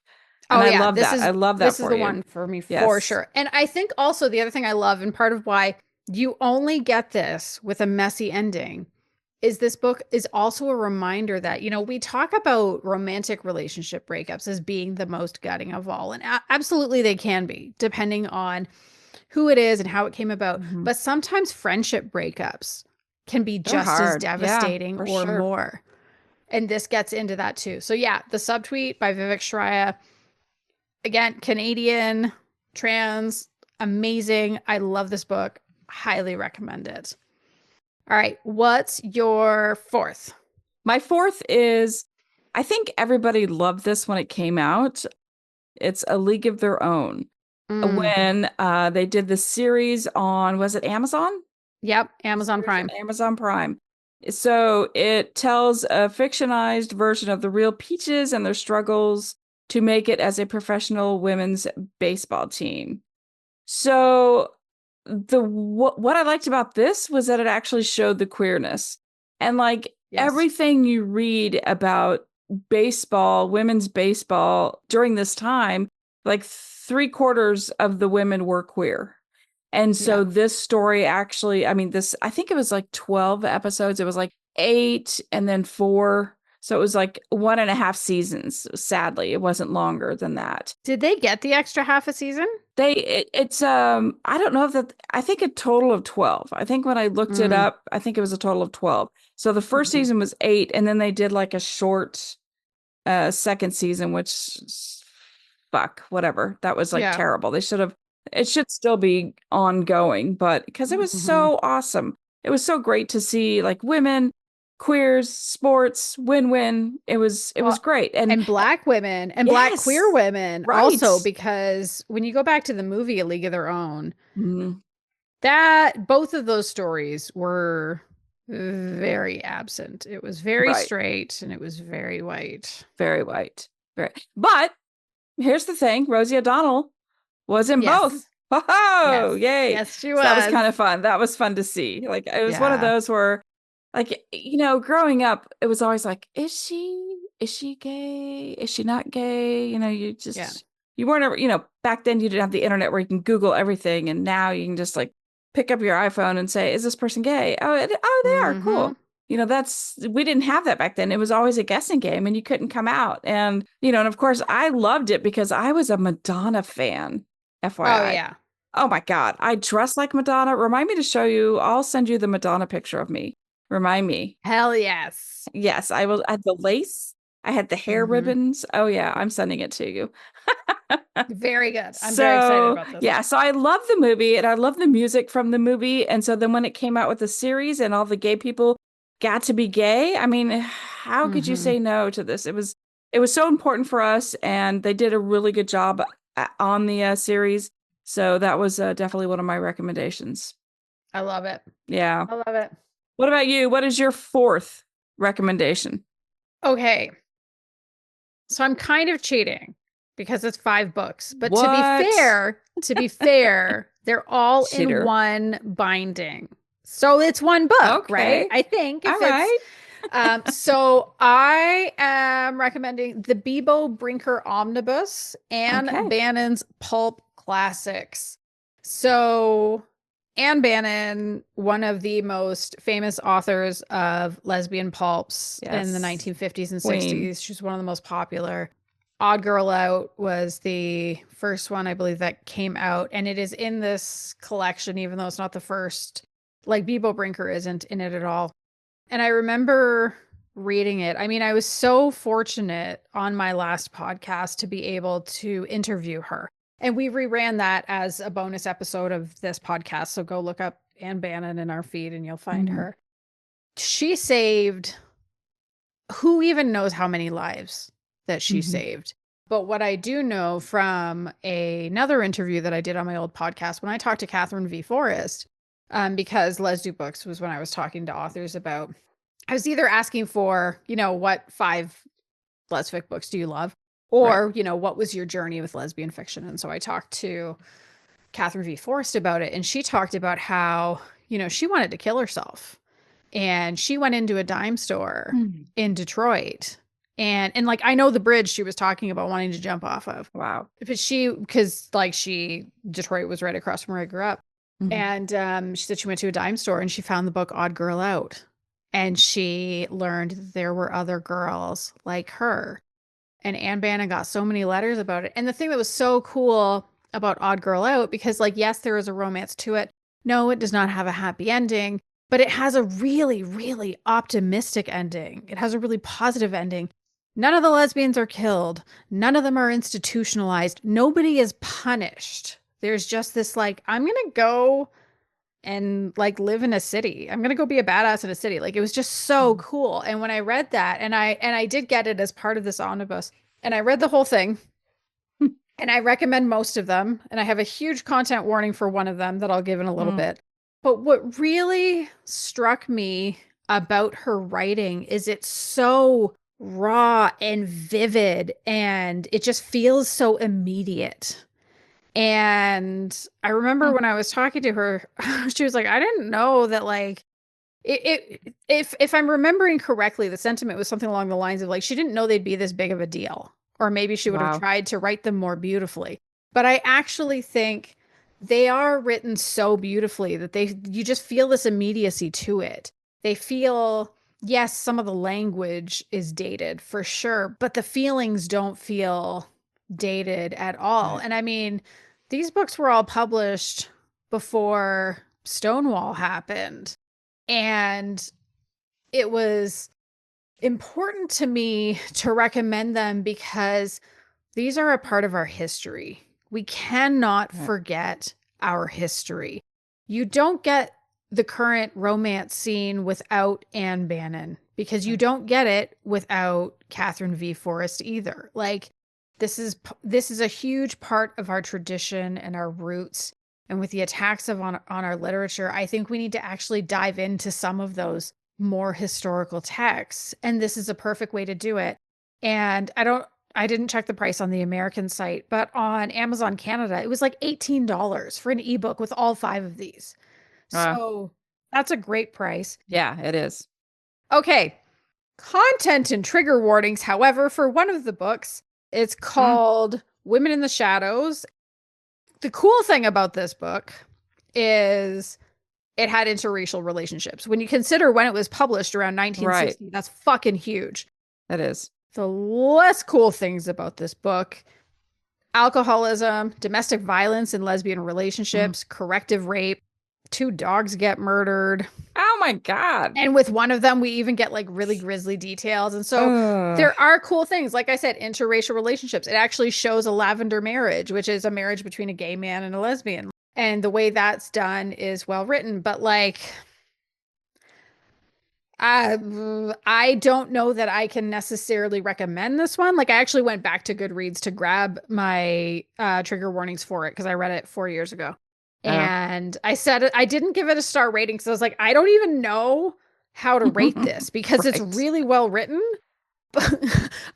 Speaker 2: And I love that. I love that.
Speaker 1: This is the one for me for sure. And I think also the other thing I love, and part of why you only get this with a messy ending, is this book is also a reminder that, you know, we talk about romantic relationship breakups as being the most gutting of all. And absolutely they can be, depending on who it is and how it came about. But sometimes friendship breakups can be just as devastating or more. And this gets into that too. So yeah, The Subtweet by Vivek Shraya. Again, Canadian, trans, amazing. I love this book. Highly recommend it. All right. What's your fourth?
Speaker 2: My fourth is, I think everybody loved this when it came out. It's A League of Their Own. When they did the series on, was it Amazon?
Speaker 1: Yep. Amazon Prime.
Speaker 2: Amazon Prime. So it tells a fictionized version of the real Peaches and their struggles to make it as a professional women's baseball team. So what I liked about this was that it actually showed the queerness. And like everything you read about baseball, women's baseball during this time, like 3/4 of the women were queer. And so this story actually, I mean, I think it was like 12 episodes. It was like 8 and then 4. So it was like 1.5 seasons. Sadly, it wasn't longer than that.
Speaker 1: Did they get the extra half a season?
Speaker 2: It's I don't know if that, I think a total of 12. I think when I looked it
Speaker 1: Mm.
Speaker 2: up, I think it was a total of 12. So the first
Speaker 1: Mhm.
Speaker 2: season was 8, and then they did like a short second season, which fuck, whatever. That was like
Speaker 1: Yeah.
Speaker 2: terrible. They should have, it should still be ongoing, but because it was
Speaker 1: Mhm.
Speaker 2: so awesome. It was so great to see like women, queers, sports, win-win. It was
Speaker 1: Well,
Speaker 2: great.
Speaker 1: and black women and black queer
Speaker 2: Yes,
Speaker 1: women
Speaker 2: right.
Speaker 1: also, because when you go back to the movie A League of Their Own,
Speaker 2: Mhm.
Speaker 1: that both of those stories were very absent. It was very
Speaker 2: Right.
Speaker 1: straight and it was very white.
Speaker 2: Very white. Very. But here's the thing, Rosie O'Donnell was in both.
Speaker 1: Yes.
Speaker 2: Oh,
Speaker 1: Yes.
Speaker 2: yay.
Speaker 1: Yes, she
Speaker 2: So that was
Speaker 1: was.
Speaker 2: kind of fun. That was fun to see. Like it was one of
Speaker 1: Yeah.
Speaker 2: those where like growing up, it was always like, is she gay? Is she not gay? You
Speaker 1: Yeah.
Speaker 2: just you weren't ever, back then you didn't have the internet where you can Google everything, and now you can just like pick up your iPhone and say, is this person gay? Oh, they are.
Speaker 1: Mm-hmm.
Speaker 2: Cool. We didn't have that back then. It was always a guessing game and you couldn't come out. And of course I loved it because I was a Madonna fan,
Speaker 1: Oh
Speaker 2: FYI.
Speaker 1: yeah.
Speaker 2: Oh my God. I dress like Madonna. Remind me to show you. I'll send you the Madonna picture of me. Remind me.
Speaker 1: Hell yes.
Speaker 2: Yes, I will. I had the lace. I had the hair
Speaker 1: Mm-hmm.
Speaker 2: ribbons. Oh yeah, I'm sending it to you.
Speaker 1: Very good. I'm very excited
Speaker 2: So
Speaker 1: about this.
Speaker 2: yeah, so I love the movie and I love the music from the movie. And so then when it came out with the series and all the gay people got to be gay, I mean, how could you
Speaker 1: Mm-hmm.
Speaker 2: say no to this? It was so important for us, and they did a really good job on the series. So that was definitely one of my recommendations.
Speaker 1: I love it.
Speaker 2: Yeah.
Speaker 1: I love it.
Speaker 2: What about you? What is your fourth recommendation?
Speaker 1: Okay. So I'm kind of cheating because it's 5 books. But
Speaker 2: What?
Speaker 1: to be fair, they're all in
Speaker 2: Cheater.
Speaker 1: one binding. So it's one book, right?
Speaker 2: Okay.
Speaker 1: I think
Speaker 2: All
Speaker 1: if it's
Speaker 2: right.
Speaker 1: so I am recommending the Beebo Brinker Omnibus and
Speaker 2: Okay.
Speaker 1: Bannon's Pulp Classics. So Anne Bannon, one of the most famous authors of lesbian pulps in the
Speaker 2: Yes.
Speaker 1: 1950s and
Speaker 2: Queen.
Speaker 1: 60s. She's one of the most popular. Odd Girl Out was the first one, I believe, that came out, and it is in this collection, even though it's not the first. Like Beebo Brinker isn't in it at all. And I remember reading it. I mean, I was so fortunate on my last podcast to be able to interview her. And we reran that as a bonus episode of this podcast. So go look up Anne Bannon in our feed and you'll find
Speaker 2: Mhm.
Speaker 1: her. She saved who even knows how many lives that she
Speaker 2: Mhm.
Speaker 1: saved. But what I do know from another interview that I did on my old podcast, when I talked to Catherine V. Forrest, because Les Do Books was when I was talking to authors about, I was either asking for, what 5 lesfic books do you love?
Speaker 2: Right.
Speaker 1: Or, what was your journey with lesbian fiction? And so I talked to Catherine V. Forrest about it. And she talked about how, she wanted to kill herself. And she went into a dime store
Speaker 2: Mhm.
Speaker 1: in Detroit. And like I know the bridge she was talking about wanting to jump off of.
Speaker 2: Wow.
Speaker 1: But Detroit was right across from where I grew up.
Speaker 2: Mhm.
Speaker 1: And she said she went to a dime store and she found the book Odd Girl Out. And she learned that there were other girls like her. And Anne Bannon got so many letters about it. And the thing that was so cool about Odd Girl Out, because like, yes, there is a romance to it. No, it does not have a happy ending, but it has a really, really optimistic ending. It has a really positive ending. None of the lesbians are killed. None of them are institutionalized. Nobody is punished. There's just this like, I'm going to go and like live in a city. I'm going to go be a badass in a city. Like it was just so
Speaker 2: Mhm.
Speaker 1: cool. And when I read that, and I did get it as part of this omnibus, and I read the whole thing, and I recommend most of them, and I have a huge content warning for one of them that I'll give in a little
Speaker 2: Mm.
Speaker 1: bit. But what really struck me about her writing is it's so raw and vivid, and it just feels so immediate. And I remember
Speaker 2: Mm.
Speaker 1: when I was talking to her, she was like, I didn't know that like if I'm remembering correctly, the sentiment was something along the lines of like she didn't know they'd be this big of a deal. Or maybe she would have
Speaker 2: Wow.
Speaker 1: tried to write them more beautifully. But I actually think they are written so beautifully that you just feel this immediacy to it. They feel yes, some of the language is dated for sure, but the feelings don't feel dated at all.
Speaker 2: Right.
Speaker 1: And I mean, these books were all published before Stonewall happened. And it was important to me to recommend them because these are a part of our history. We cannot forget our history. You don't get the current romance scene without Anne Bannon because you don't get it without Catherine V. Forrest either. Like this is a huge part of our tradition and our roots. And with the attacks on our literature, I think we need to actually dive into some of those more historical texts. And this is a perfect way to do it. And I didn't check the price on the American site, but on Amazon Canada, it was like $18 for an ebook with all 5 of these. So that's a great price.
Speaker 2: Yeah, it is.
Speaker 1: Okay. Content and trigger warnings, however, for one of the books, it's called Women in the Shadows. The cool thing about this book is it had interracial relationships. When you consider when it was published around 1960, that's fucking huge.
Speaker 2: It is.
Speaker 1: The less cool things about this book: alcoholism, domestic violence in lesbian relationships, corrective rape, 2 dogs get murdered.
Speaker 2: Oh my God.
Speaker 1: And with one of them, we even get like really grisly details. And so there are cool things. Like I said, interracial relationships. It actually shows a lavender marriage, which is a marriage between a gay man and a lesbian. And the way that's done is well written. But like, I don't know that I can necessarily recommend this one. Like I actually went back to Goodreads to grab my trigger warnings for it because I read it 4 years ago. And I said I didn't give it a star rating because I was like, I don't even know how to rate this because it's really well written. But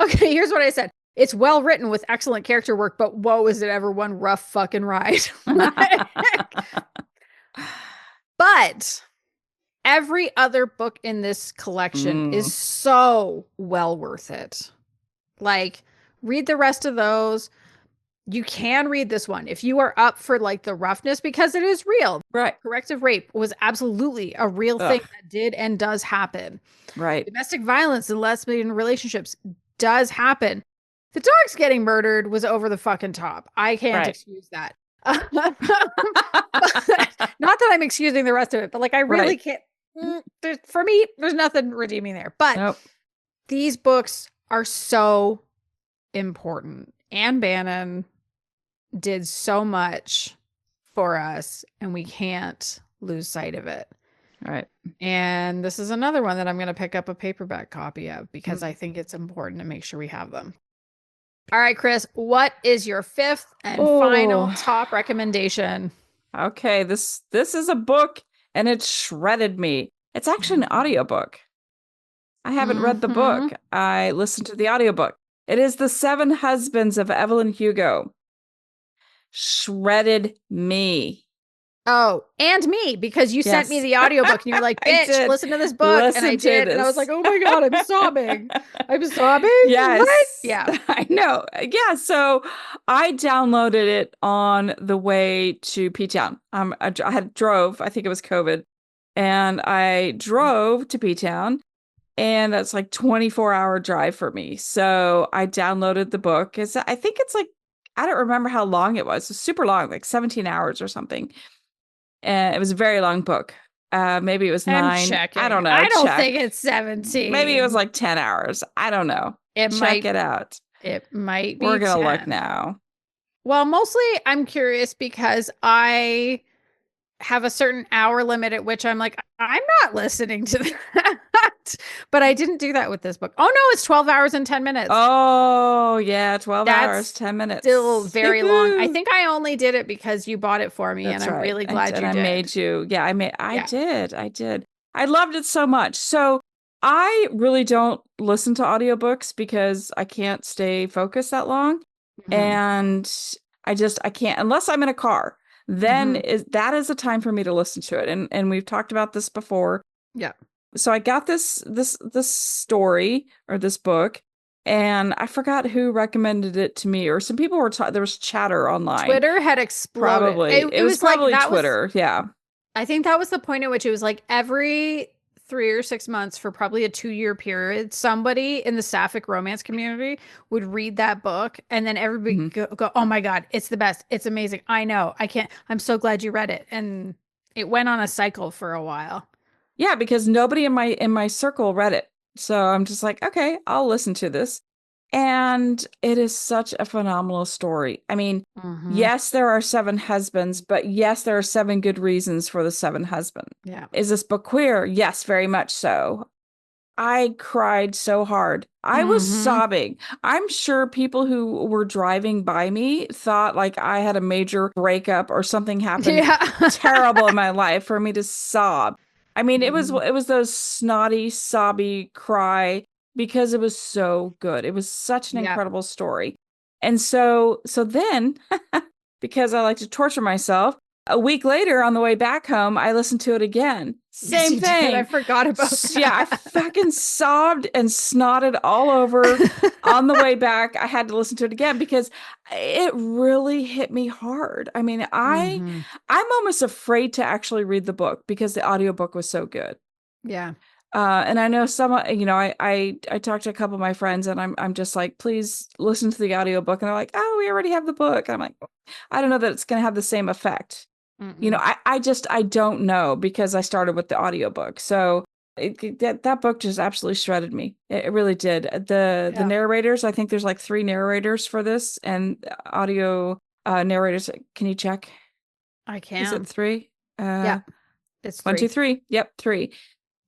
Speaker 1: okay, here's what I said. It's well written with excellent character work, but whoa, is it ever one rough fucking ride. But every other book in this collection is so well worth it. Like, read the rest of those. You can read this one if you are up for like the roughness because it is real.
Speaker 2: Right.
Speaker 1: Corrective rape was absolutely a real thing that did and does happen.
Speaker 2: Right.
Speaker 1: Domestic violence in lesbian relationships does happen. The dogs getting murdered was over the fucking top. I can't excuse that. Not that I'm excusing the rest of it, but like I really can't. For me, there's nothing redeeming there. But these books are so important. Anne Bannon did so much for us, and we can't lose sight of it.
Speaker 2: Right.
Speaker 1: And this is another one that I'm going to pick up a paperback copy of because I think it's important to make sure we have them. All right, Kris, what is your 5th and final top recommendation?
Speaker 2: Okay, this is a book and it shredded me. It's actually an audiobook. I haven't read the book. I listened to the audiobook. It is The 7 Husbands of Evelyn Hugo. Shredded me.
Speaker 1: Oh, and me, because you sent me the audiobook and you were like, bitch, listen to this book. And I did. And I was like, oh my God, I'm sobbing. I'm sobbing?
Speaker 2: Yes.
Speaker 1: What? Yeah.
Speaker 2: I know. Yeah. So I downloaded it on the way to P-Town. I drove, I think it was COVID. And I drove to P-Town. And that's like 24-hour drive for me. So I downloaded the book. I think it's like, I don't remember how long it was. It was super long, like 17 hours or something. And it was a very long book. Maybe it was 9. I don't know.
Speaker 1: I don't think it's 17.
Speaker 2: Maybe it was like 10 hours. I don't know. Check it out.
Speaker 1: It might be.
Speaker 2: We're going to look now.
Speaker 1: Well, mostly I'm curious because I have a certain hour limit at which I'm like, I'm not listening to that. But I didn't do that with this book. Oh no, it's 12 hours and 10 minutes.
Speaker 2: Oh yeah, 12 hours, 10 minutes.
Speaker 1: Still very long. I think I only did it because you bought it for me.
Speaker 2: That's
Speaker 1: and I'm really glad you did.
Speaker 2: I made you. Yeah, I did. I loved it so much. So I really don't listen to audiobooks because I can't stay focused that long. And I can't unless I'm in a car. Then that is a time for me to listen to it. And we've talked about this before.
Speaker 1: Yeah.
Speaker 2: So I got this story or this book, and I forgot who recommended it to me, or some people were there was chatter online.
Speaker 1: Twitter had exploded.
Speaker 2: Probably. It was probably like, Twitter. Yeah.
Speaker 1: I think that was the point at which it was like every 3 or 6 months for probably a 2-year period, somebody in the sapphic romance community would read that book and then everybody
Speaker 2: Mhm.
Speaker 1: go, oh my God, it's the best. It's amazing. I know. I'm so glad you read it. And it went on a cycle for a while.
Speaker 2: Yeah, because nobody in my circle read it. So I'm just like, okay, I'll listen to this. And it is such a phenomenal story. I mean,
Speaker 1: Mm-hmm.
Speaker 2: yes, there are 7 husbands, but yes, there are 7 good reasons for the 7 husbands.
Speaker 1: Yeah.
Speaker 2: Is this book queer? Yes, very much so. I cried so hard. I was
Speaker 1: Mm-hmm.
Speaker 2: sobbing. I'm sure people who were driving by me thought like I had a major breakup or something happened
Speaker 1: Yeah.
Speaker 2: terrible in my life for me to sob. I mean,
Speaker 1: Mhm.
Speaker 2: it was those snotty, sobby cry because it was so good. It was such an
Speaker 1: Yeah.
Speaker 2: incredible story. And so then because I like to torture myself, a week later on the way back home, I listened to it again.
Speaker 1: Yes,
Speaker 2: Same
Speaker 1: you did. I
Speaker 2: thing.
Speaker 1: forgot about
Speaker 2: Yeah, I
Speaker 1: that.
Speaker 2: fucking sobbed and snotted all over on the way back. I had to listen to it again because it really hit me hard. I mean,
Speaker 1: Mm-hmm.
Speaker 2: I'm almost afraid to actually read the book because the audiobook was so good.
Speaker 1: Yeah.
Speaker 2: And I know I talked to a couple of my friends and I'm just like, please listen to the audiobook. And they're like, oh, we already have the book. And I'm like, I don't know that it's going to have the same effect.
Speaker 1: Mm-mm.
Speaker 2: I don't know because I started with the audiobook. So that book just absolutely shredded me. It really did. The
Speaker 1: Yeah.
Speaker 2: narrators, I think there's like 3 narrators for this and audio narrators. Can you check?
Speaker 1: I
Speaker 2: Is it
Speaker 1: can.
Speaker 2: 3?
Speaker 1: Yeah. It's
Speaker 2: 1, 2,
Speaker 1: 3.
Speaker 2: 3. Yep, 3.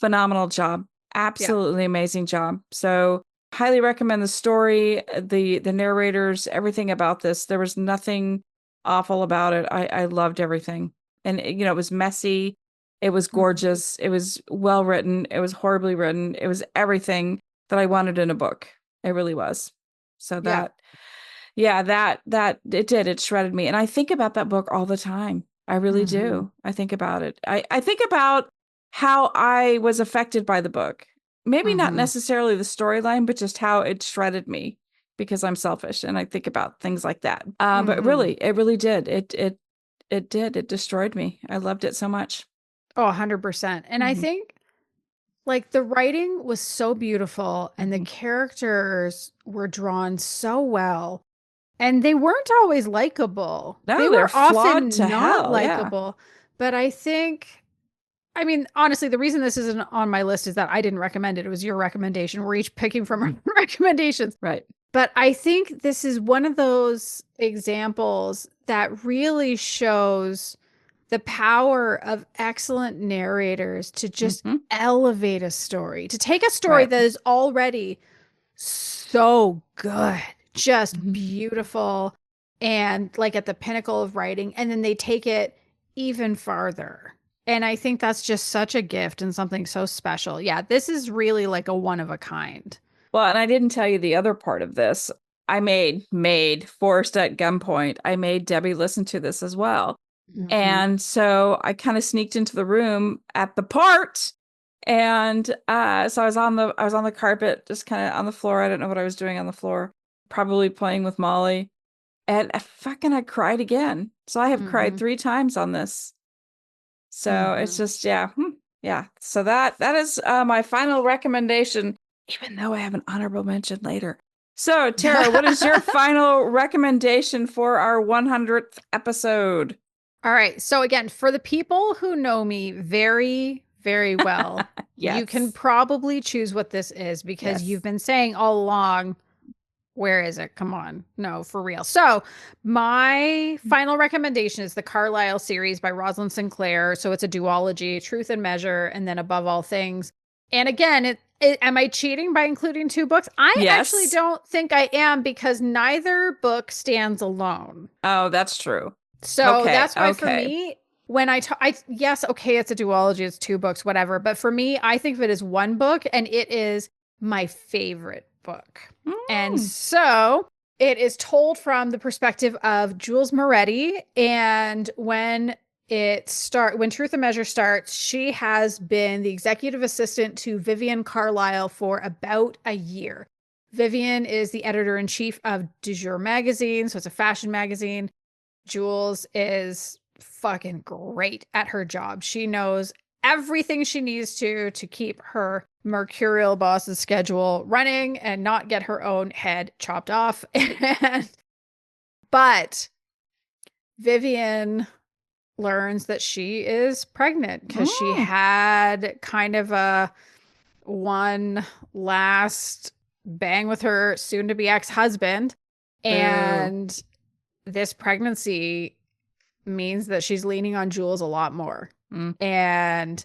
Speaker 2: Phenomenal job.
Speaker 1: Yeah.
Speaker 2: Absolutely amazing job. So highly recommend the story, the narrators, everything about this. There was nothing awful about it. I loved everything. And it was messy. It was
Speaker 1: Mm-hmm.
Speaker 2: gorgeous. It was well written. It was horribly written. It was everything that I wanted in a book. It really was. So
Speaker 1: Yeah.
Speaker 2: that it did. It shredded me. And I think about that book all the time. I really
Speaker 1: Mm-hmm.
Speaker 2: do. I think about it. I think about how I was affected by the book. Maybe not
Speaker 1: Mm-hmm.
Speaker 2: necessarily the storyline, but just how it shredded me because I'm selfish and I think about things like that. But
Speaker 1: Mm-hmm.
Speaker 2: really, it really did. It did. It destroyed me. I loved it so much.
Speaker 1: Oh, 100%. And I
Speaker 2: Hmm.
Speaker 1: think like the writing was so beautiful and the
Speaker 2: Hmm.
Speaker 1: characters were drawn so well. And they weren't always likable. They
Speaker 2: No, they're
Speaker 1: were
Speaker 2: flawed
Speaker 1: often
Speaker 2: to
Speaker 1: not
Speaker 2: hell. Yeah.
Speaker 1: likable. But I think, I mean, honestly, the reason this isn't on my list is that I didn't recommend it. It was your recommendation. We're each picking from our recommendations.
Speaker 2: Right.
Speaker 1: But I think this is one of those examples that really shows the power of excellent narrators to just
Speaker 2: Hmm.
Speaker 1: elevate a story, to take a story
Speaker 2: Right.
Speaker 1: that is already so good, just
Speaker 2: Hmm.
Speaker 1: beautiful, and like at the pinnacle of writing, and then they take it even farther. And I think that's just such a gift and something so special. Yeah, this is really like a one of a kind.
Speaker 2: Well, and I didn't tell you the other part of this. I made forced at gunpoint. I made Debbie listen to this as well.
Speaker 1: Mhm.
Speaker 2: And so I kind of sneaked into the room at the part. And so I was on the carpet, just kind of on the floor. I don't know what I was doing on the floor, probably playing with Molly. And I cried again. So I have cried
Speaker 1: Mhm.
Speaker 2: 3 times on this. So it's
Speaker 1: Mhm.
Speaker 2: just, yeah. Yeah. So that is my final recommendation, even though I have an honorable mention later. So, Tara, what is your final recommendation for our 100th episode?
Speaker 1: All right. So again, for the people who know me very, very well, you can
Speaker 2: Yes.
Speaker 1: probably choose what this is because
Speaker 2: Yes.
Speaker 1: you've been saying all along, where is it? Come on. No, for real. So, my final recommendation is the Carlisle series by Roslyn Sinclair. So, it's a duology, Truth and Measure, and then Above All Things. And again, am I cheating by including 2 books? I actually
Speaker 2: Yes.
Speaker 1: don't think I am because neither book stands alone.
Speaker 2: Oh, that's true.
Speaker 1: So,
Speaker 2: Okay.
Speaker 1: that's why for
Speaker 2: Okay.
Speaker 1: me, when yes, okay, it's a duology, it's 2 books, whatever. But for me, I think of it as one book and it is my favorite book. And
Speaker 2: Mm.
Speaker 1: so it is told from the perspective of Jules Moretti. And when Truth and Measure starts, she has been the executive assistant to Vivian Carlisle for about a year. Vivian is the editor in chief of Du Jour magazine, so it's a fashion magazine. Jules is fucking great at her job. She knows everything she needs to keep her mercurial boss's schedule running and not get her own head chopped off. But Vivian learns that she is pregnant because she had kind of a one last bang with her soon-to-be ex-husband. And this pregnancy means that she's leaning on Jules a lot more. And,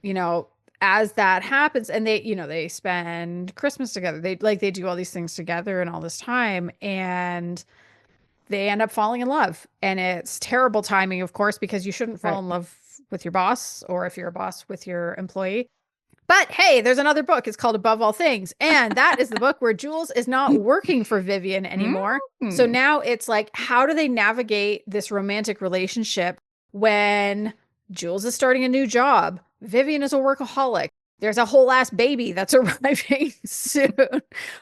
Speaker 1: you know, as that happens, and they spend Christmas together. They do all these things together and all this time, and they end up falling in love. And it's terrible timing, of course, because you shouldn't fall in love with your boss, or if you're a boss, with your employee. But hey, there's another book. It's called Above All Things. And that is the book where Jules is not working for Vivian anymore. So now it's like, how do they navigate this romantic relationship when Jules is starting a new job? Vivian is a workaholic. There's a whole ass baby that's arriving soon.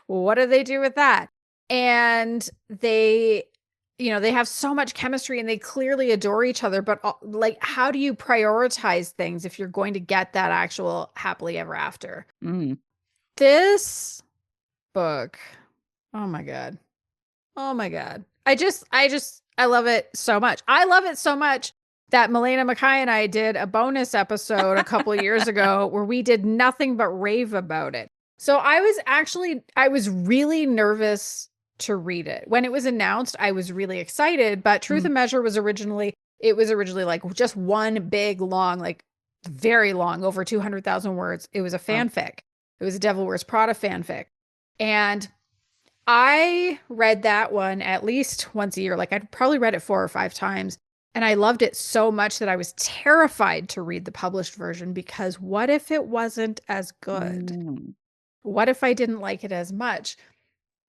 Speaker 1: What do they do with that? And they have so much chemistry and they clearly adore each other, but like, how do you prioritize things if you're going to get that actual happily ever after? This book, oh my God. I love it so much. I love it so much that Milena, McKay, and I did a bonus episode a couple of years ago where we did nothing but rave about it. So I was really nervous to read it. When it was announced, I was really excited, but Truth and Measure was originally like just one big long, like very long, over 200,000 words. It was a fanfic. It was a Devil Wears Prada fanfic. And I read that one at least once a year. Like, I'd probably read it 4 or 5 times. And I loved it so much that I was terrified to read the published version, because what if it wasn't as good? What if I didn't like it as much?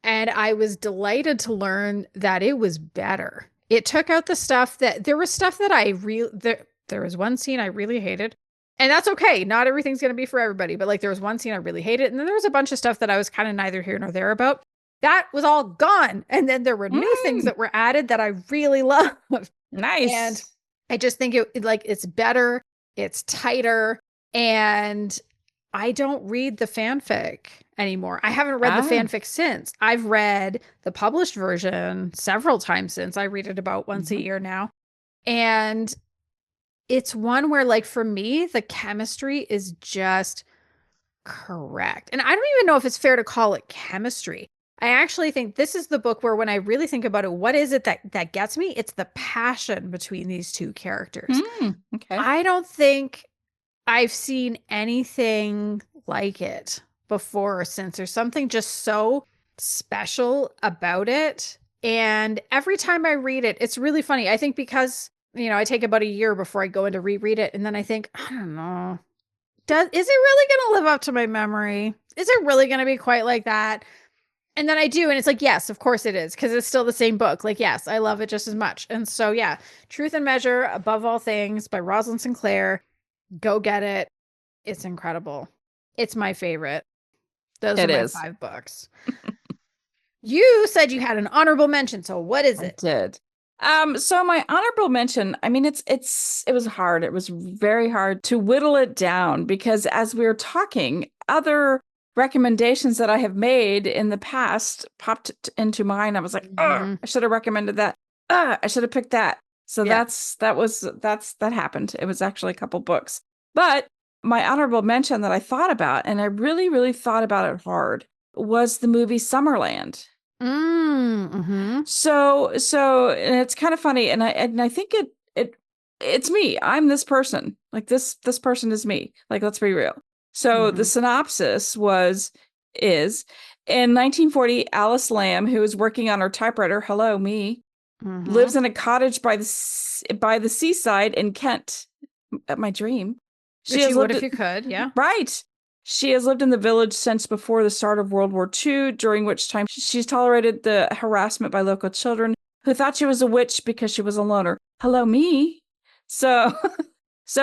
Speaker 1: And I was delighted to learn that it was better. It took out the stuff that there was stuff that there was one scene I really hated. And that's okay. Not everything's going to be for everybody. But like, there was one scene I really hated. And then there was a bunch of stuff that I was kind of neither here nor there about. That was all gone. And then there were new things that were added that I really loved.
Speaker 2: Nice.
Speaker 1: And I just think it's better. It's tighter. And I don't read the fanfic anymore. I haven't read the fanfic since. I've read the published version several times since. I read it about once a year now. And it's one where, like, for me, the chemistry is just correct. And I don't even know if it's fair to call it chemistry. I actually think this is the book where, when I really think about it, what is it that gets me? It's the passion between these two characters.
Speaker 2: Okay.
Speaker 1: I don't think I've seen anything like it before or since. There's something just so special about it. And every time I read it, it's really funny. I think because, I take about a year before I go in to reread it. And then I think, I don't know, is it really going to live up to my memory? Is it really going to be quite like that? And then I do. And it's like, yes, of course it is. Because it's still the same book. Like, yes, I love it just as much. And so, yeah, Truth and Measure, Above All Things by Roslyn Sinclair. Go get it. It's incredible. It's my favorite. Those are my 5 books. You said you had an honorable mention. So what is it?
Speaker 2: I did. So my honorable mention, I mean, it was hard. It was very hard to whittle it down, because as we were talking, other recommendations that I have made in the past popped into mind. I was like, I should have recommended that. I should have picked that. So that happened. It was actually a couple books. But my honorable mention that I thought about, and I really, really thought about it hard, was the movie Summerland. So and it's kind of funny, and I think it's me. I'm this person. Like, this person is me. Like, let's be real. So the synopsis is in 1940, Alice Lamb, who is working on her typewriter, hello, me, lives in a cottage by the seaside in Kent. My dream.
Speaker 1: She would if you could, yeah.
Speaker 2: Right. She has lived in the village since before the start of World War II, during which time she's tolerated the harassment by local children who thought she was a witch because she was a loner. Hello, me. So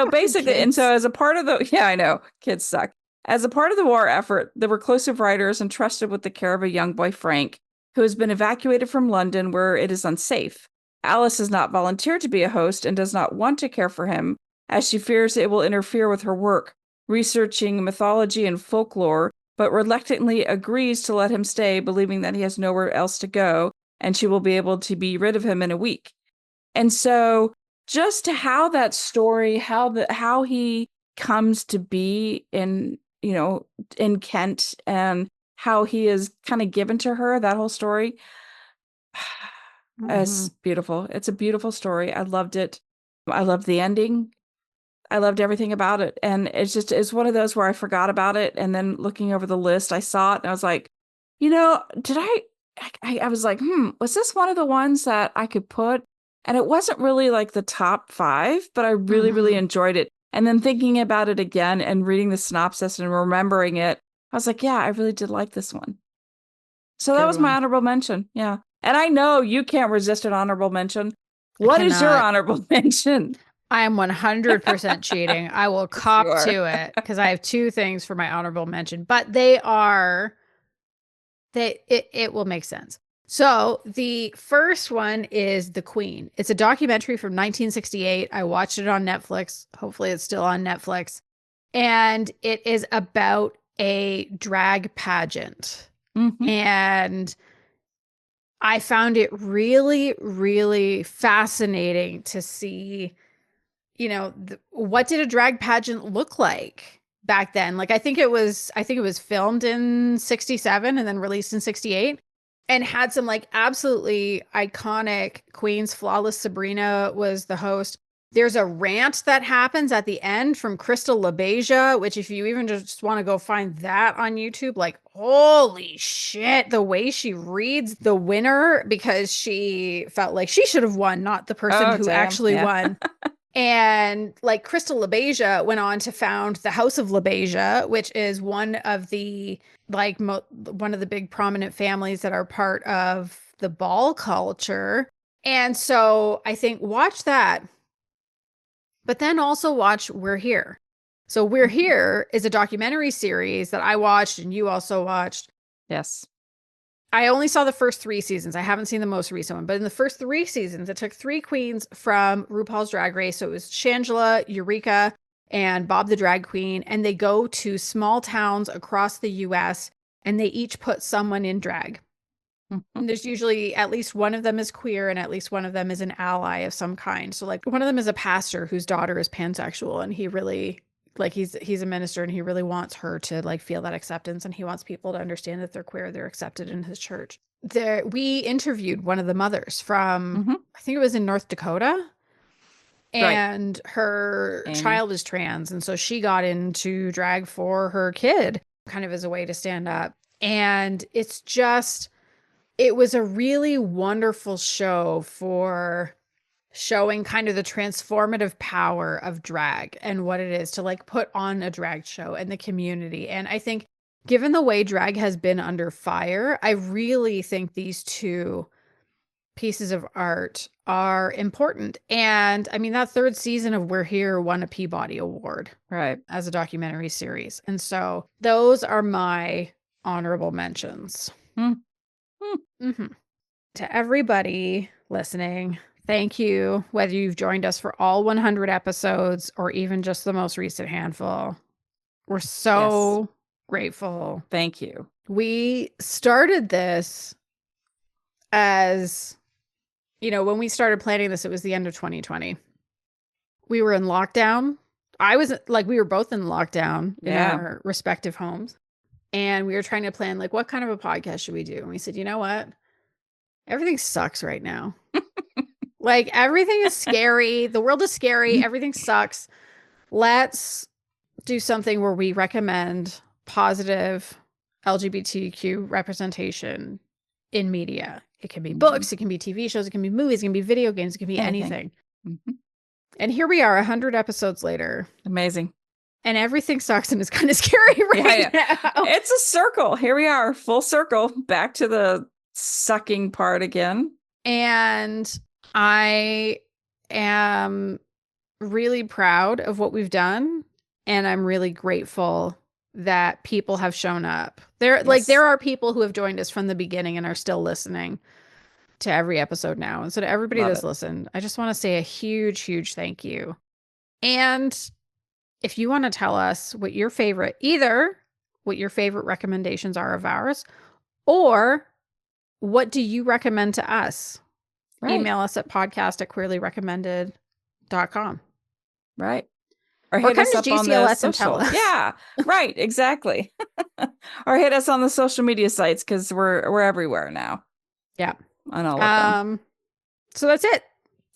Speaker 2: basically, and so as a part of I know, kids suck. As a part of the war effort, the reclusive writers entrusted with the care of a young boy, Frank, who has been evacuated from London, where it is unsafe. Alice has not volunteered to be a host and does not want to care for him, as she fears it will interfere with her work, researching mythology and folklore, but reluctantly agrees to let him stay, believing that he has nowhere else to go, and she will be able to be rid of him in a week. And so just how that story, how he comes to be in, in Kent, and how he is kind of given to her, that whole story is beautiful. It's a beautiful story. I loved it. I loved the ending. I loved everything about it. And it's one of those where I forgot about it. And then looking over the list, I saw it and I was like, did I was like, was this one of the ones that I could put? And it wasn't really like the top 5, but I really, really enjoyed it. And then thinking about it again and reading the synopsis and remembering it, I was like, yeah, I really did like this one. So that was my honorable mention. Yeah. And I know you can't resist an honorable mention. What is your honorable mention?
Speaker 1: I am 100% cheating. I will cop to it because I have 2 things for my honorable mention, but it will make sense. So the first one is The Queen. It's a documentary from 1968. I watched it on Netflix. Hopefully it's still on Netflix. And it is about a drag pageant. And I found it really, really fascinating to see, what did a drag pageant look like back then? Like, I think it was filmed in 67 and then released in 68 and had some like absolutely iconic queens. Flawless Sabrina was the host. There's a rant that happens at the end from Crystal LaBeija, which if you even just want to go find that on YouTube, like, holy shit, the way she reads the winner because she felt like she should have won, not the person who actually won. And like Crystal LaBeija went on to found the House of LaBeija, which is one of the one of the big prominent families that are part of the ball culture. And so I think watch that, but then also watch We're Here. So We're Here is a documentary series that I watched and you also watched.
Speaker 2: Yes.
Speaker 1: I only saw the first 3 seasons. I haven't seen the most recent one, but in the first 3 seasons, it took 3 queens from RuPaul's Drag Race. So it was Shangela, Eureka, and Bob the Drag Queen. And they go to small towns across the US and they each put someone in drag. And there's usually at least one of them is queer and at least one of them is an ally of some kind. So like one of them is a pastor whose daughter is pansexual and he really he's a minister and he really wants her to like feel that acceptance and he wants people to understand that they're queer, they're accepted in his church. We interviewed one of the mothers from I think it was in North Dakota, and her child is trans, and so she got into drag for her kid kind of as a way to stand up. And it was a really wonderful show for showing kind of the transformative power of drag and what it is to like put on a drag show and the community. And I think given the way drag has been under fire, I really think these 2 pieces of art are important. And I mean, that 3rd season of We're Here won a Peabody Award,
Speaker 2: right,
Speaker 1: as a documentary series. And so those are my honorable mentions. To everybody listening, thank you, whether you've joined us for all 100 episodes or even just the most recent handful. We're so grateful.
Speaker 2: Thank you.
Speaker 1: We started this as, when we started planning this, it was the end of 2020. We were in lockdown. We were both in lockdown in our respective homes. And we were trying to plan, like, what kind of a podcast should we do? And we said, you know what? Everything sucks right now. Like, everything is scary. The world is scary. Everything sucks. Let's do something where we recommend positive LGBTQ representation in media. It can be books, it can be TV shows, it can be movies, it can be video games, it can be anything. And here we are 100 episodes later.
Speaker 2: Amazing.
Speaker 1: And everything sucks and it's kind of scary now.
Speaker 2: It's a circle. Here we are, full circle, back to the sucking part again.
Speaker 1: And I am really proud of what we've done. And I'm really grateful that people have shown up. There are people who have joined us from the beginning and are still listening to every episode now. And so to everybody that's listened, I just want to say a huge, huge thank you. And if you want to tell us what your favorite, either what your favorite recommendations are of ours, or what do you recommend to us?
Speaker 2: Right.
Speaker 1: Email us at podcast@queerlyrecommended.com.
Speaker 2: Right. Or
Speaker 1: Or
Speaker 2: hit
Speaker 1: come
Speaker 2: us
Speaker 1: to
Speaker 2: up on the
Speaker 1: GCLS and tell
Speaker 2: social.
Speaker 1: us.
Speaker 2: Yeah, right, exactly. Or hit us on the social media sites because we're everywhere now.
Speaker 1: Yeah.
Speaker 2: On all of them.
Speaker 1: So that's it.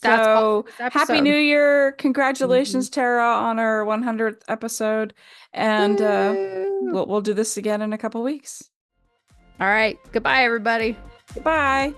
Speaker 1: That's all for this episode.
Speaker 2: Happy New Year. Congratulations, Tara, on our 100th episode. And we'll do this again in a couple weeks.
Speaker 1: All right. Goodbye, everybody.
Speaker 2: Goodbye.